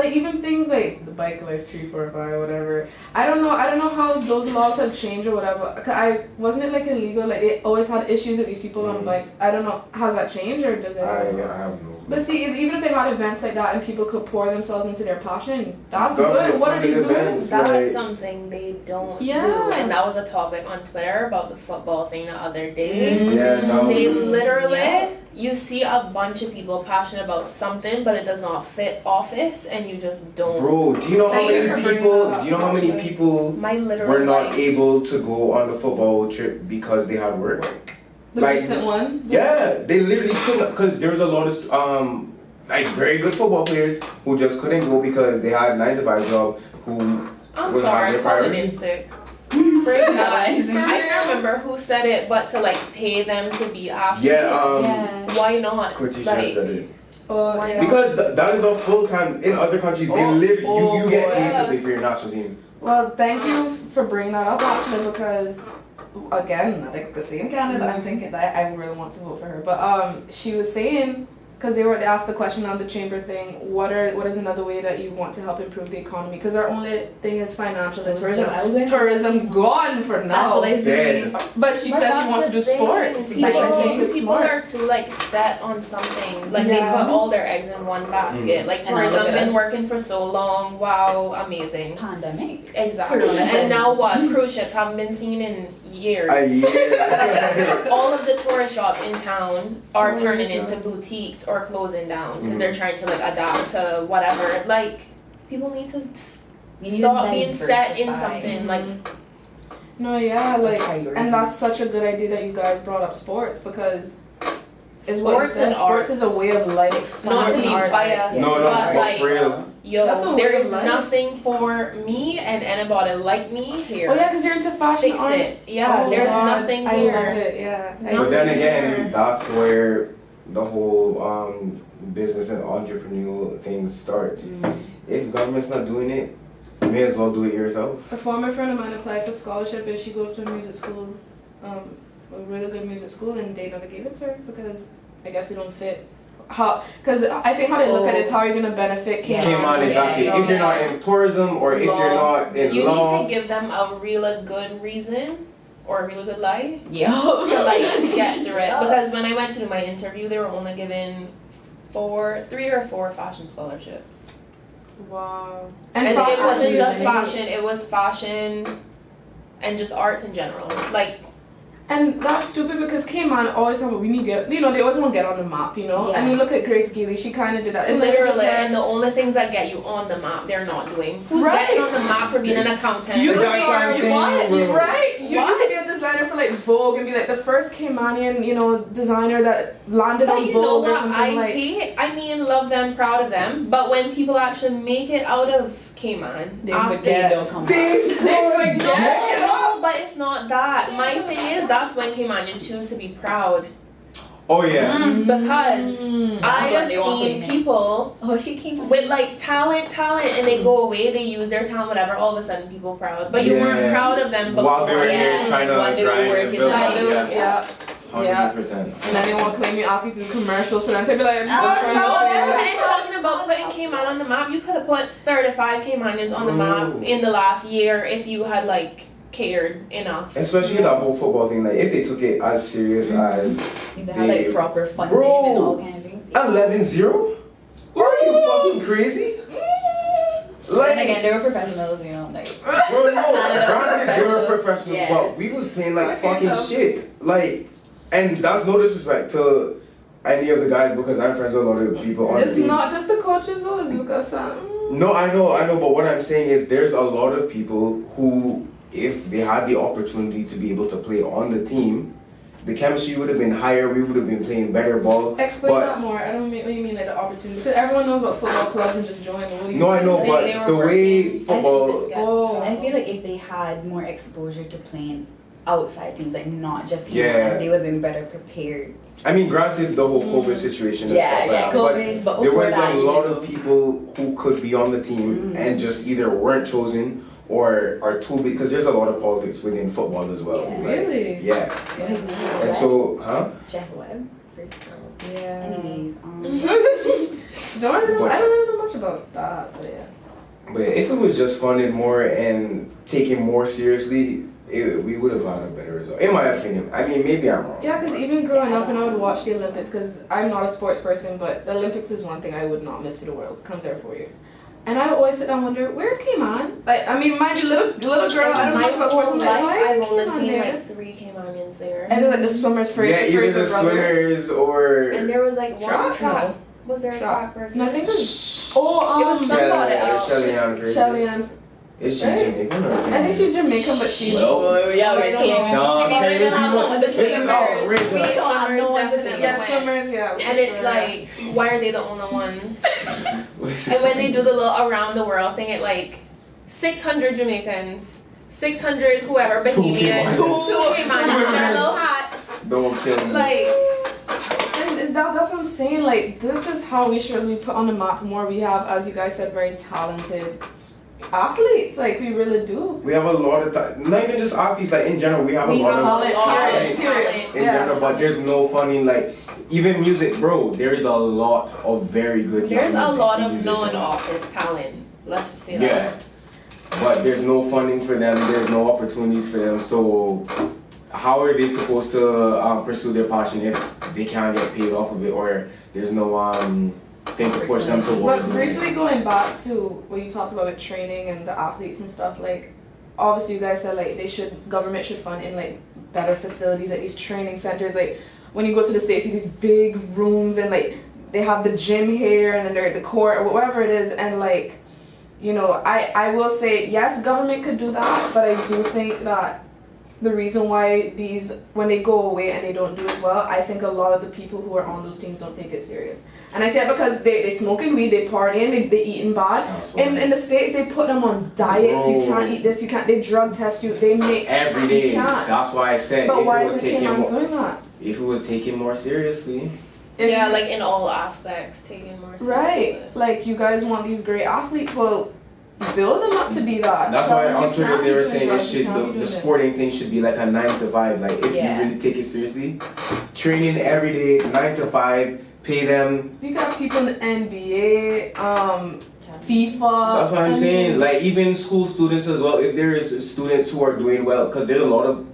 even things like the bike life 345 whatever. I don't know how those laws have changed or whatever. 'Cause wasn't it like illegal? Like they always had issues with these people on bikes. I don't know. Has that changed or does it? I have no. But see, even if they had events like that and people could pour themselves into their passion, that's Government good. What are they funded doing? events. That's Like- something they don't Yeah. do. And that was a topic on Twitter about the football thing the other day. Yeah, no. They literally, Yeah. you see a bunch of people passionate about something, but it does not fit office, and you just don't. Bro, do you know how Thank you for many bringing people? that up, Do you know how many actually. people My literal were not life. able to go on the football trip because they had work? The Like- recent one. Yeah, they literally couldn't, because there was a lot of like very good football players who just couldn't go because they had 9 to 5 job who I'm was sorry, not your calling priority? in sick. For example, I can't remember who said it, but to like pay them to be athletes. Yeah, Why not? Coach Like, said it. Oh, yeah. Because that is a full time. In other countries, they literally you get paid to play for your national team. Well, thank you for bringing that up, actually, because again, like the same candidate, I'm thinking that I really want to vote for her. But she was saying, because they asked the question on the chamber thing, what is another way that you want to help improve the economy? Because our only thing is financial and tourism gone for now. Dead. But she said she wants to do sports. People are too like set on something. Like they put all their eggs in one basket. Like tourism been working for so long. Wow, amazing. Pandemic. Exactly. And now what? Cruise ships haven't been seen in years. All of the tourist shops in town are turning into boutiques or closing down because they're trying to like adapt to whatever. Like people need to stop being set in something. Like no, yeah, like, and that's such a good idea that you guys brought up sports because sports is a way of life. Not to be biased, but like, there is nothing for me and anybody like me here. Oh yeah, because you're into fashion. Fix it. Yeah, there's nothing here. I love it. Yeah. But then again, that's where the whole business and entrepreneurial thing starts. If government's not doing it, you may as well do it yourself. A former friend of mine applied for scholarship and she goes to a music school, a really good music school, and they never gave it to her because I guess they don't fit. Because I think how they look at it is how you're going to benefit Cayman, exactly. If you're not in tourism or if you're not in law. You need to give them a really good reason or a really good lie to like get through it. Because when I went to do my interview, they were only given 3 or 4 fashion scholarships. Wow. And it wasn't just fashion, it was fashion and just arts in general. Like, and that's stupid because Cayman always have we need to get, they always want to get on the map, I mean, look at Grace Geely, she kind of did that. Literally, and the only things that get you on the map, they're not doing. Who's getting on the map for being an accountant? You could be a designer for like Vogue and be like the first Caymanian, designer that landed on Vogue or something love them, proud of them. But when people actually make it out of Cayman, they forget. No, but it's not that. My thing is that's when Caymanians choose to be proud. Oh yeah. Because I have seen people with like talent, and they go away, they use their talent, whatever. All of a sudden, people proud, but you weren't proud of them before. While they were here trying to grind and build up. Yeah. 100%. And then they won't claim you, ask you to do commercials, so then they'll be like, I'm talking about putting Cayman on the map. You could have put 35 Caymanians on the map in the last year if you had like cared enough. Especially that whole football thing, like if they took it as serious as they had like proper funding and all kinds of things. 11-0? Are you fucking crazy? Like, and again, they were professionals, like. Bro, no, granted they were professionals, but we was playing like fucking shit. Like, and that's no disrespect to any of the guys because I'm friends with a lot of people on the team. It's not just the coaches though, it's because No, I know, but what I'm saying is there's a lot of people who, if they had the opportunity to be able to play on the team, the chemistry would have been higher, we would have been playing better ball. Explain that more. I don't mean what you mean like the opportunity. Because everyone knows about football clubs and just join. No, I know, but the way football... I feel like if they had more exposure to playing outside teams, like not just Cayman, they would have been better prepared. I mean, granted, the whole COVID situation and stuff like that, but there was a lot of people who could be on the team and just either weren't chosen or are too big, because there's a lot of politics within football as well. Yeah. Really? Yeah. His name is and so, Jeff Webb. First yeah. Anyways, I don't really know much about that, but yeah. But if it was just funded more and taken more seriously, we would have had a better result, in my opinion. I mean, maybe I'm wrong. Yeah, because even growing up and I would watch the Olympics, because I'm not a sports person, but the Olympics is one thing I would not miss for the world. It comes every 4 years. And I always sit down and wonder, where's Cayman? Like, I mean, mind you, little girl, I don't know much about sports. I'm like, why I've is only Cayman seen there? like 3 Caymanians there. And then like the swimmers for either the swimmers or... And there was like one track. No. Was there a track person? No, I think it was... it was somebody else. Shelly-Ann. Is she Jamaican or... I think she's Jamaican, but she's... we're This is outrageous. Yeah, swimmers, yeah. And it's like, why are they the only ones? And when they do the little around the world thing, it like 600 Jamaicans, 600 whoever, Bahamians, two Caymans in their little hats. Don't kill me. Like, and that's what I'm saying. Like, this is how we should be put on the map more. We have, as you guys said, very talented athletes. Like, we really do. We have a lot of not even just athletes. Like in general, we have a lot of talent in general. But there's no funding. Like even music, bro. There is a lot of very good. There's a lot of non-office talent. Let's just say that. Yeah, but there's no funding for them. There's no opportunities for them. So how are they supposed to pursue their passion if they can't get paid off of it, or there's no thing to push them towards? But briefly going back to what you talked about with training and the athletes and stuff, like obviously you guys said like government should fund in like better facilities at these training centers. Like when you go to the States, you see these big rooms and like they have the gym here and then they're at the court or whatever it is, and like, you know, I will say yes, government could do that, but I do think that the reason why when they go away and they don't do as well, I think a lot of the people who are on those teams don't take it serious. And I say it because they smoking weed, they partying, they eating bad. In the States, they put them on diets. You can't eat this, they drug test you, they make every day. You can't. That's why I said but if why it was taken doing that? If it was taken more seriously. Yeah, like in all aspects, taken more seriously. Right. Like you guys want these great athletes, well, build them up to be that. That's why on Twitter they were saying the sporting thing should be like a 9 to 5. Like if you really take it seriously, training every day, 9 to 5, pay them. We got people in the NBA, FIFA. That's what I'm saying. Like even school students as well. If there is students who are doing well, because there's a lot of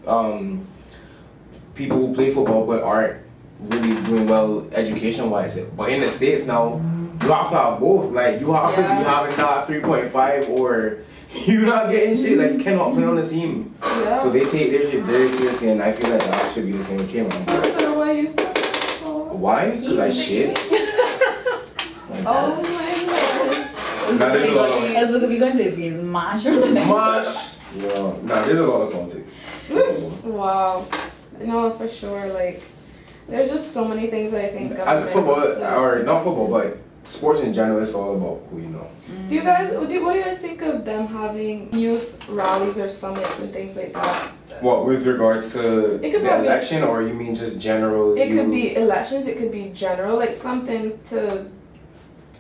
people who play football but aren't really doing well education-wise. But in the States now, you have to have both. Like you have to be having that 3.5 or you're not getting shit. Like you cannot play on the team. Yeah. So they take their shit very seriously, and I feel like that should be the same in Cayman. So why you still? Why? Because I shit. Oh my god. Nah, there's a lot of As we're going to his games, mash. much. Yeah. Nah, there's a lot of politics. Wow. No, for sure. Like, there's just so many things that I think. Football, or not football, but sports in general, it's all about who you know. Do you guys? What do you guys think of them having youth rallies or summits and things like that? What, with regards to the election, or you mean just general? It could be elections. It could be general, like something to.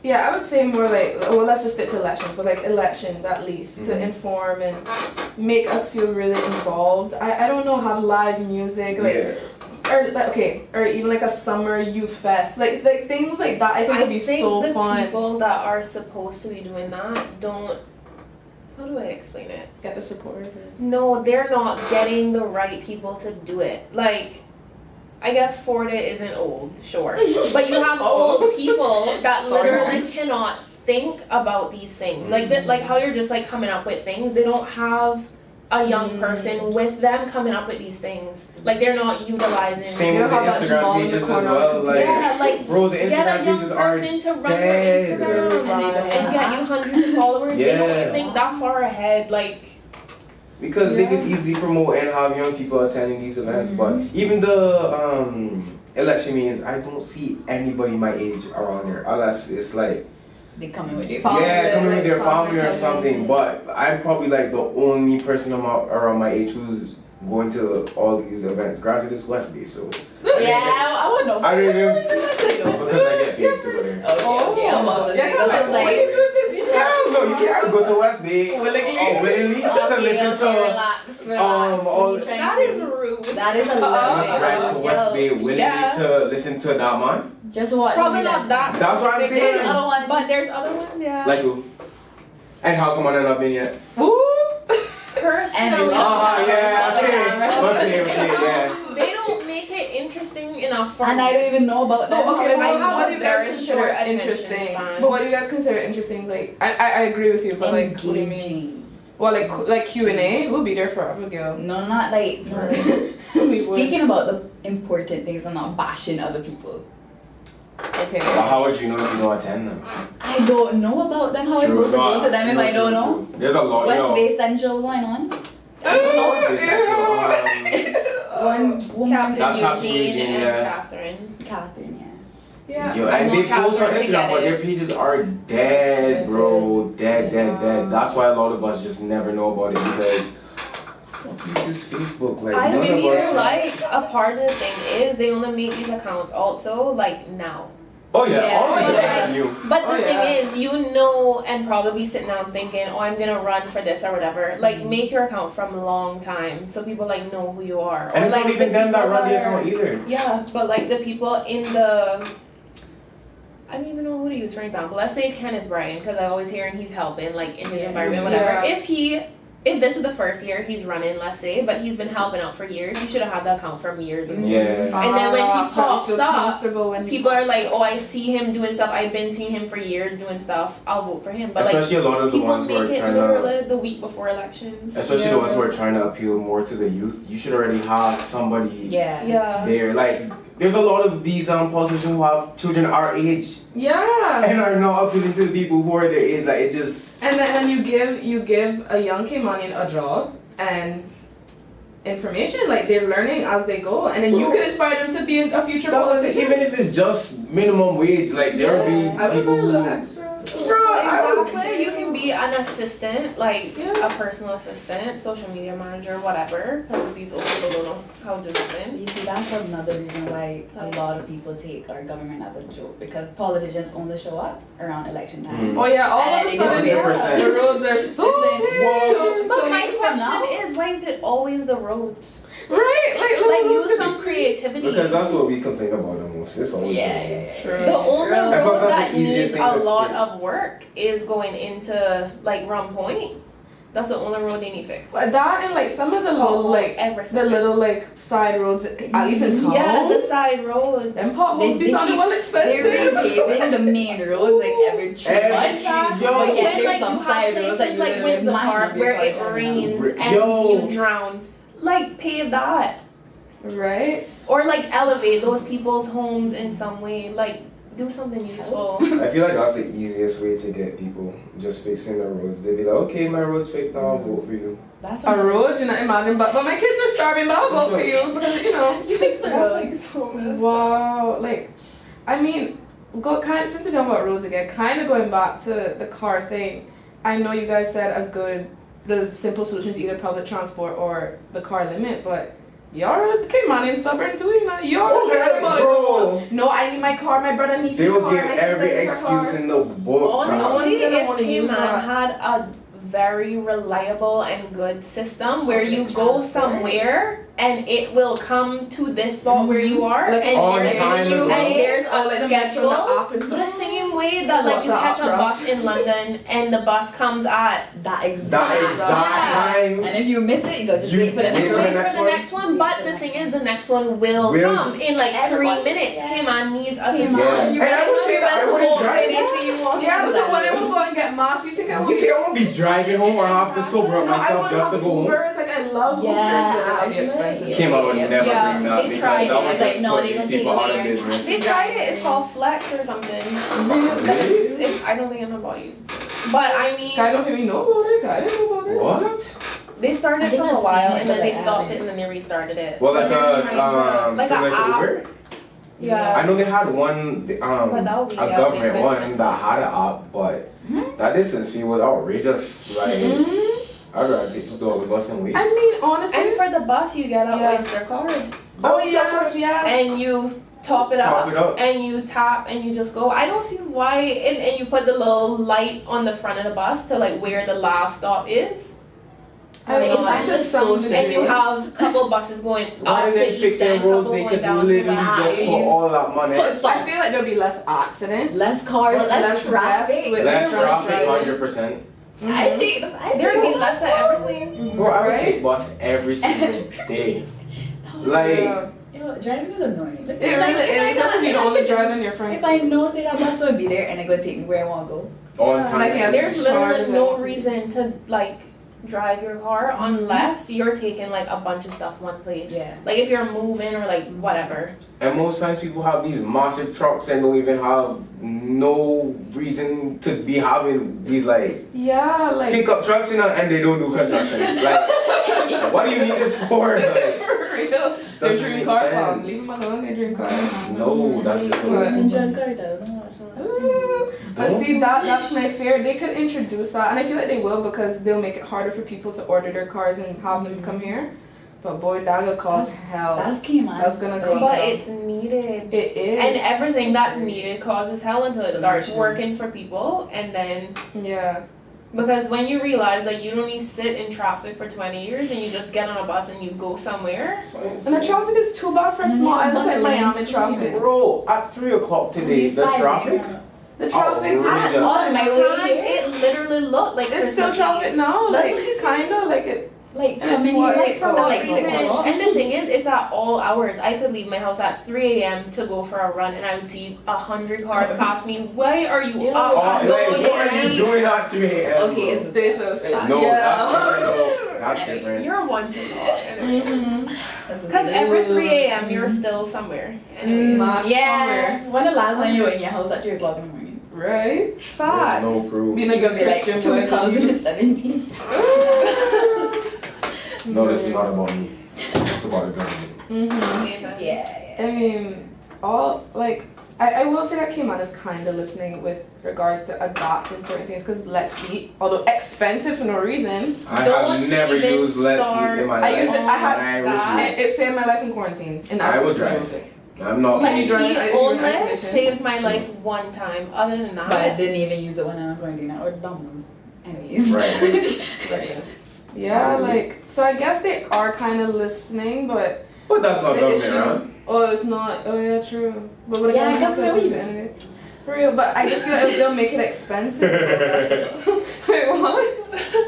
Yeah, I would say more like, well, let's just stick to elections, but like elections at least, to inform and make us feel really involved. I don't know, have live music, like, or even like a summer youth fest, like things like that. I think would be so fun. The people that are supposed to be doing that don't. How do I explain it? Get the support. No, they're not getting the right people to do it. Like, I guess Florida isn't old, sure. But you have old people that literally cannot think about these things. Like like how you're just like coming up with things. They don't have a young person with them coming up with these things. Like they're not utilizing. Same with the Instagram pages as well. Like, yeah, like bro, the Instagram pages are get a young person to run your Instagram and get you hundreds of followers. They don't even think that far ahead. Like. Because they could easily promote and have young people attending these events, but even the election meetings, I don't see anybody my age around there, unless it's like they come in with their family. Yeah, coming with their family or something. But I'm probably like the only person around my age who's going to all these events. Granted, it's West Bay, so yeah, I would know. I don't even because I get paid to go there. Okay, I'm about to say. I was like. No, you can't go to West Bay willingly to listen to all. That is rude. That is a lot. Right to West Bay willingly to listen to that man. Just what? Probably not that. That's what I'm saying. There's other ones, but there's other ones, yeah. Like who? And how come I not been yet? Personally. Yeah. Okay, yeah. They don't make it interesting enough for and me. I don't even know about them. Okay, I what do you guys very consider short interesting? attention span. But what do you guys consider interesting? Like, I agree with you, but like, what do you mean? Well, like Q&A, we'll be there forever, girl. No, not like. Speaking about the important things, I'm not bashing other people. Okay. But how would you know if you don't attend them? I don't know about them. How am I supposed to go to them if I don't know? There's a lot. West Bay Central going on. West Bay Central. One woman. Captain That's Eugene and yeah. Catherine. Catherine, yeah. Yeah. Yo, and they post on Instagram, but their pages are dead, bro. Dead. That's why a lot of us just never know about it because it's just Facebook. Like, I none of feel us. like a part of the thing is they only make these accounts also like now. Oh yeah, all these Yeah. accounts are new. But the thing is, you know, and probably sitting down thinking, oh, I'm gonna run for this or whatever. Like, make your account from a long time so people like know who you are. And or, it's like, not even them that run the are- account either. Yeah, but like the people in the, I don't even know who to use for example. Let's say Kenneth Bryan, because I always hear he's helping like in his environment, whatever. Yeah. If this is the first year he's running, let's say, but he's been helping out for years, he should have had the account from years ago. Yeah. And then when he So you pops feel up, comfortable when he people are pops like, up. oh, I see him doing stuff. I've been seeing him for years doing stuff. I'll vote for him. But Especially a lot like, of the people ones who are make it trying to, literally the week before elections. especially the ones who are trying to appeal more to the youth. You should already have somebody Yeah. there. Like, there's a lot of these politicians who have children our age Yeah. and are not appealing to the people who are their age. Like, it just. And then you give a young Caymanian a job and information, like they're learning as they go, and then you can inspire them to be a future That's what I'm saying, politician. even if it's just minimum wage, like there'll be I would people put a little who. extra. Exactly. You can be an assistant, like Yeah. a personal assistant, social media manager, whatever. Because these old people don't know how to do nothing. You see, that's another reason why a lot of people take our government as a joke, because politicians only show up around election time. Oh yeah, all of a And sudden 100%. the roads are so Whoa. But my nice for now. question is, why is it always the roads? right. Like, roads use could some be- creativity. Because that's what we complain about the most. It's always Yeah. True. The only Girl. road Because that's that the easiest needs thing a to lot fix. of work is going into like Rum Point. That's the only road they need fixed. But that and like some of the little like Everson. the little like side roads, at least in town. Yeah, the side roads. them potholes be They sounding keep- well They're expensive. repaving the main roads like every 3 Every- months. yo. But yeah, Then, there's like, some you have side roads that places you like literally Windsor mash Park up your where car it driving rains around. and Yo. you drown. Like, pave that. Right? Or like elevate those people's homes in some way. Like, do something useful. I feel like that's the easiest way to get people just fixing their roads. They'd be like, okay, my road's fixed now, I'll vote for you. That's A road, you know, imagine, but my kids are starving, but I'll vote for you because you know. You fix the That's road. like so messed up. Wow, like, I mean, since we're talking about roads again, kind of going back to the car thing. I know you guys said the simple solution is either public transport or the car limit, but y'all are the Caymanian stubborn too, you know. Y'all Oh, don't care about it. bro. No, I need my car. My brother needs They your will car. give my sister every needs her excuse car. in the book. Honestly, Only gonna if wanna use Cayman that. had a very reliable and good system where you go somewhere and it will come to this spot where you are Like and on there's, time as well. and there's Oh, like a the metro, the schedule. app and The stuff. same way that like Watch you the catch a opera. bus in London and the bus comes at that exact That exact time. And if you miss it, you go just You wait for the wait next for one. the next one. next one. But the thing is, the next one will Will. come in like Everyone- 3 minutes. yeah. Cayman needs a Cayman. system. Yeah. You And I would think I wouldn't drive They home. see you walking Yeah, on but when Saturday. I will go and get mashed, you think I You want think I won't be driving home or have to sober up No, I myself want just to go home? Ubers, like I love Yeah, Ubers, but that'd be actually, expensive. yeah. Came out would never Yeah, bring that they because tried that it. was It's like, just no, put they these don't people take out of it. business. They tried it. It's called Flex or something. Really? I don't think nobody uses it. But I mean, I don't even know about it. I didn't know about it. What? they started I it think for I've a while seen it, and then but they I stopped haven't. it and then they restarted it. Well, like And they're trying to- like similar an to app. Uber. Yeah. I know they had one, But that would be a way government too one expensive. that had an app, but that distance fee was outrageous. Like, I'd rather take $2 bus and wait. I mean, honestly. And for the bus, you get a Yeah. Oyster card. Oh yes, yes. And you top it Top it up. and you tap and you just go. I don't see why. And you put the little light on the front of the bus to like where the last stop is. I mean, It's that just so sounds And you have a couple buses going Why up did to they fix East their End, roads? couple They going could down to literally just West. put all that money. I feel like there'll be less accidents, Less cars, or less traffic. deaths with Less drunk traffic, driving. 100%. I think There would be less of everything. Bro, I would Right? take bus every single day. Like, Yeah. Yo, driving is annoying. Like, It really is, especially if you don't only drive in your If front. I know say that bus gonna be there and it's gonna take me where I wanna go. on time. Like, yeah, There's charges literally no and- reason to like drive your car unless you're taking like a bunch of stuff one place. Yeah. Like if you're moving or like whatever. And most times people have these massive trucks and don't even have no reason to be having these like Yeah, like pickup trucks, you know, and they don't do construction. Like, what do you need this for? Like, for real. Their doesn't dream make car sense. farm. Leave them alone, their dream car. No, that's just But see, that's my fear. They could introduce that, and I feel like they will because they'll make it harder for people to order their cars and have them come here. But boy, that gonna cost hell. That's Cayman. That's gonna cost But hell. it's needed. It is. And everything that's needed causes hell until it starts Solution. working for people, and then Yeah. because when you realize that you don't need to sit in traffic for 20 years and you just get on a bus and you go somewhere. And the traffic is too bad for a small island like Miami traffic. Bro, at 3 o'clock today, the traffic. The traffic Outrageous. on my Time, way it literally looked like it's still Christmas traffic Eve. now, like That's kinda like it. Like, And it's coming what, here like, for for like what 6 reason? o'clock. And the thing is, it's at all hours. I could leave my house at 3 a.m. to go for a run, and I would see 100 cars pass me. Why are you Yeah. up? Oh, at like, those what are you times? doing at 3 a.m.? Okay, it's Stations. No, Yeah. that's different. No, that's different. You're one to talk. That's Because okay. every 3 a.m. you're still somewhere. Anyway, Much Yeah. When the last time you were in your house at 3 o'clock in the morning? Right? facts. There's no proof. Being a good Be like Christian boy. 2017. No, this is not about me. It's about the government. Mm-hmm. Yeah. I mean, all like I will say that Cayman is kind of listening with regards to adopting certain things because Let's Eat, although expensive for no reason, I Don't have never even used Let's start. Eat in my I life. used it. I had and that. refuse. it saved my life in quarantine. And I would absolute drive. music. I'm not. Can you drive? Tea Are you in only isolation? saved my life one time. Other than But I that, didn't even use it when I was going to dinner or dumplings. Anyways. Right. Yeah, like so. I guess they are kind of listening, but But that's not the government, issue- right? Oh, it's not. Oh yeah, true. But what Yeah, I have to government do weed. anyway. For real, but I just feel like they'll make it expensive. Wait, what?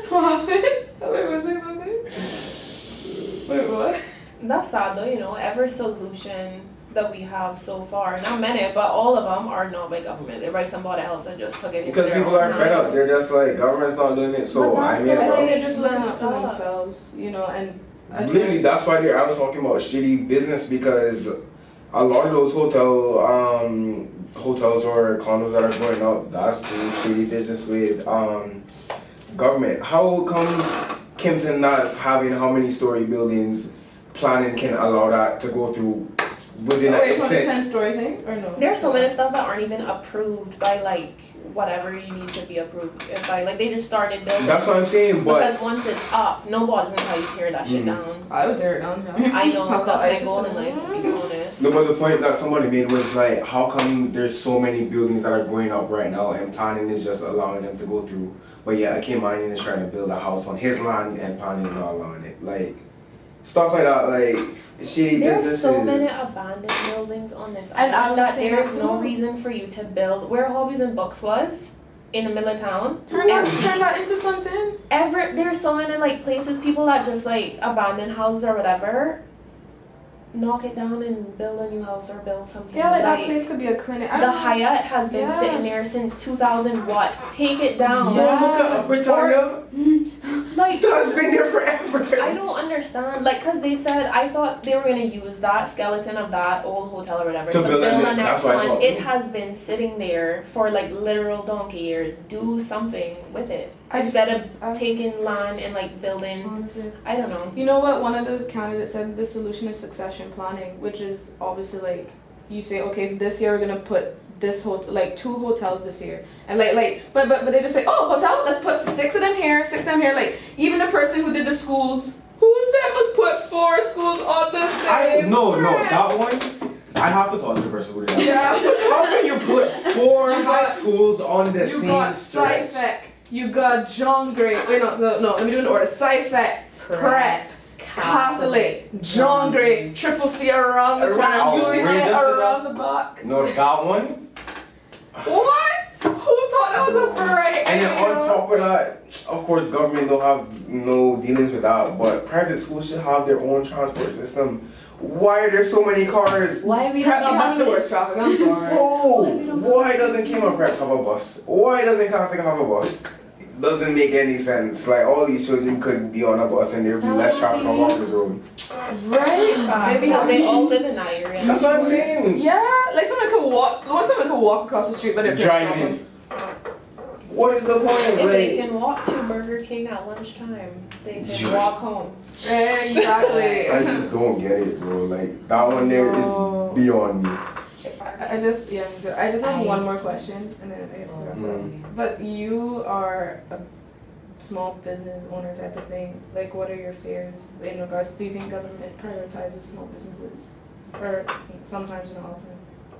What happened? Wait, was I something? Wait, what? that's sad though. You know, every solution that we have so far, not many, but all of them are not by government. They're by somebody else that just took it. into Because their people own are fed up. hands. They're just like, government's not doing it, so But I that's mean, so- I think well. they're just looking out for Stop. themselves, you know, and I Literally, that's why I was talking about shitty business because a lot of those hotels or condos that are going up, that's the shitty business with government. How come Kimpton that's having how many story buildings planning can allow that to go through within an wait, from the extent? 10-story thing or no? There's so many stuff that aren't even approved by like whatever you need to be approved by. Like they just started building. That's what I'm saying, but Because once it's up, nobody's gonna tell you to tear that shit down. I would tear it down. Yeah. I know How that's come my ISIS goal in would- life, to be honest. no, but the point that somebody made was like, how come there's so many buildings that are going up right now and planning is just allowing them to go through? But yeah, Cayman is trying to build a house on his land and planning is not allowing it. Like, stuff like that, like, shitty There's businesses. so many abandoned buildings on this And I island was that saying there is that no too. reason for you to build where Hobbies and Books was in the middle of town. Turn that into something. There's so many like places, people that just like abandon houses or whatever, knock it down and build a new house or build something. Yeah, like that place could be a clinic. I The don't know. Hyatt has been Yeah. sitting there since 2000 what? Take it down. Yeah, look at Britannia. Like That's been there forever. I don't understand. Like, cause they said I thought they were gonna use that skeleton of that old hotel or whatever To build a the new- next that's what I one. thought. It has been sitting there for like literal donkey years. Do something with it instead of taking land and like building. Honestly. I don't know. You know what? One of the candidates said the solution is succession planning, which is obviously like you say, okay, this year we're gonna put this hotel, like 2 hotels this year, and but they just say, oh, hotel, let's put 6 of them here, 6 of them here. Like even the person who did the schools, who said let's put 4 schools on the same. No, spread? that one, I have to talk to the person who did that. Yeah. How can you put 4 You got- schools on the You same got stretch? SciFec, you got John Gray. Wait, no. Let me do an order. SciFec, Prep, Catholic, John Gray, Triple C around the corner, Outrageous UCC enough. around the back. No, that one. What? Who thought that was a break? And then on top of that, of course, government don't have no dealings with that, but private schools should have their own transport system. Why are there so many cars? Why we Prep, don't you have have the worst buses? traffic. I'm sorry. Oh, why doesn't Cayman Prep have a bus? Why doesn't Catholic have a bus? Doesn't make any sense. Like all these children could be on a bus and there'd be less traffic on Walker's Road. Right? Maybe because they all live in that area. That's what I'm saying. Yeah, like someone could walk across the street, but they're Driving. what is the point? If they Like, can walk to Burger King at lunchtime, they can walk home. Exactly. I just don't get it, bro. Like, that one there is beyond me. I just have one more question, and then I guess we'll wrap up. But you are a small business owner type of thing. Like, what are your fears in regards? Do you think government prioritizes small businesses, or sometimes not all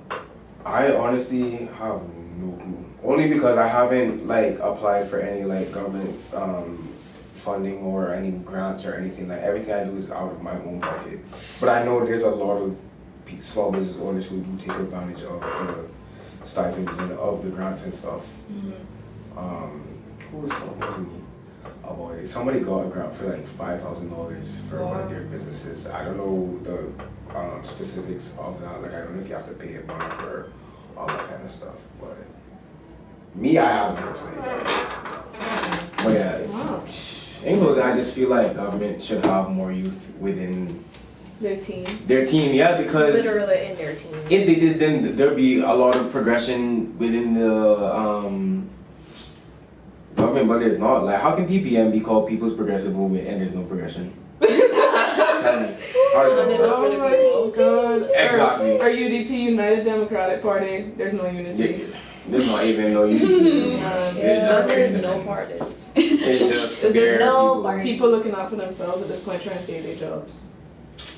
the time? I honestly have no clue. Only because I haven't like applied for any like government funding or any grants or anything. Like everything I do is out of my own pocket. But I know there's a lot of small business owners who do take advantage of the stipends and of the grants and stuff. Who was talking to me about it? Somebody got a grant for like $5,000 for one of their businesses. I don't know the specifics of that. Like I don't know if you have to pay a back or all that kind of stuff. But me, I haven't personally. But yeah, in closing, I just feel like government should have more youth within their team. Their team, yeah, because literally in their team. If they did, then there'd be a lot of progression within the government, but there's not. Like, how can PPM be called People's Progressive Movement and there's no progression? Tell me. How does that work? Oh my God. Exactly. Or UDP, United Democratic Party, there's no unity. There's not even no unity. There's no parties. It's just there's no people. People looking out for themselves at this point, trying to save their jobs.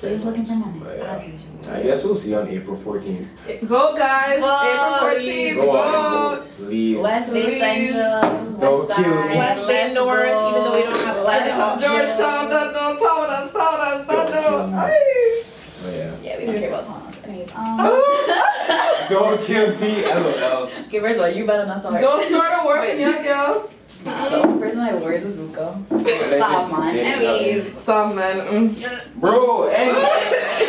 They're just looking for money. I guess we'll see on April 14th. Vote, guys! Vote. April 14th, Go out and vote! vote, please. West Bay Central. Don't West kill me. Side, West Bay North, even though we don't have a lot of options. Georgetown, don't tell us. Yeah, we don't care about Thomas. Anyways, Don't kill me, LOL. okay, first of all, you better not talk. Don't start a war with young girl. Nah, the only person I wore is a Zuko. Stop, man. Anyways. Some men. Bro, anyway.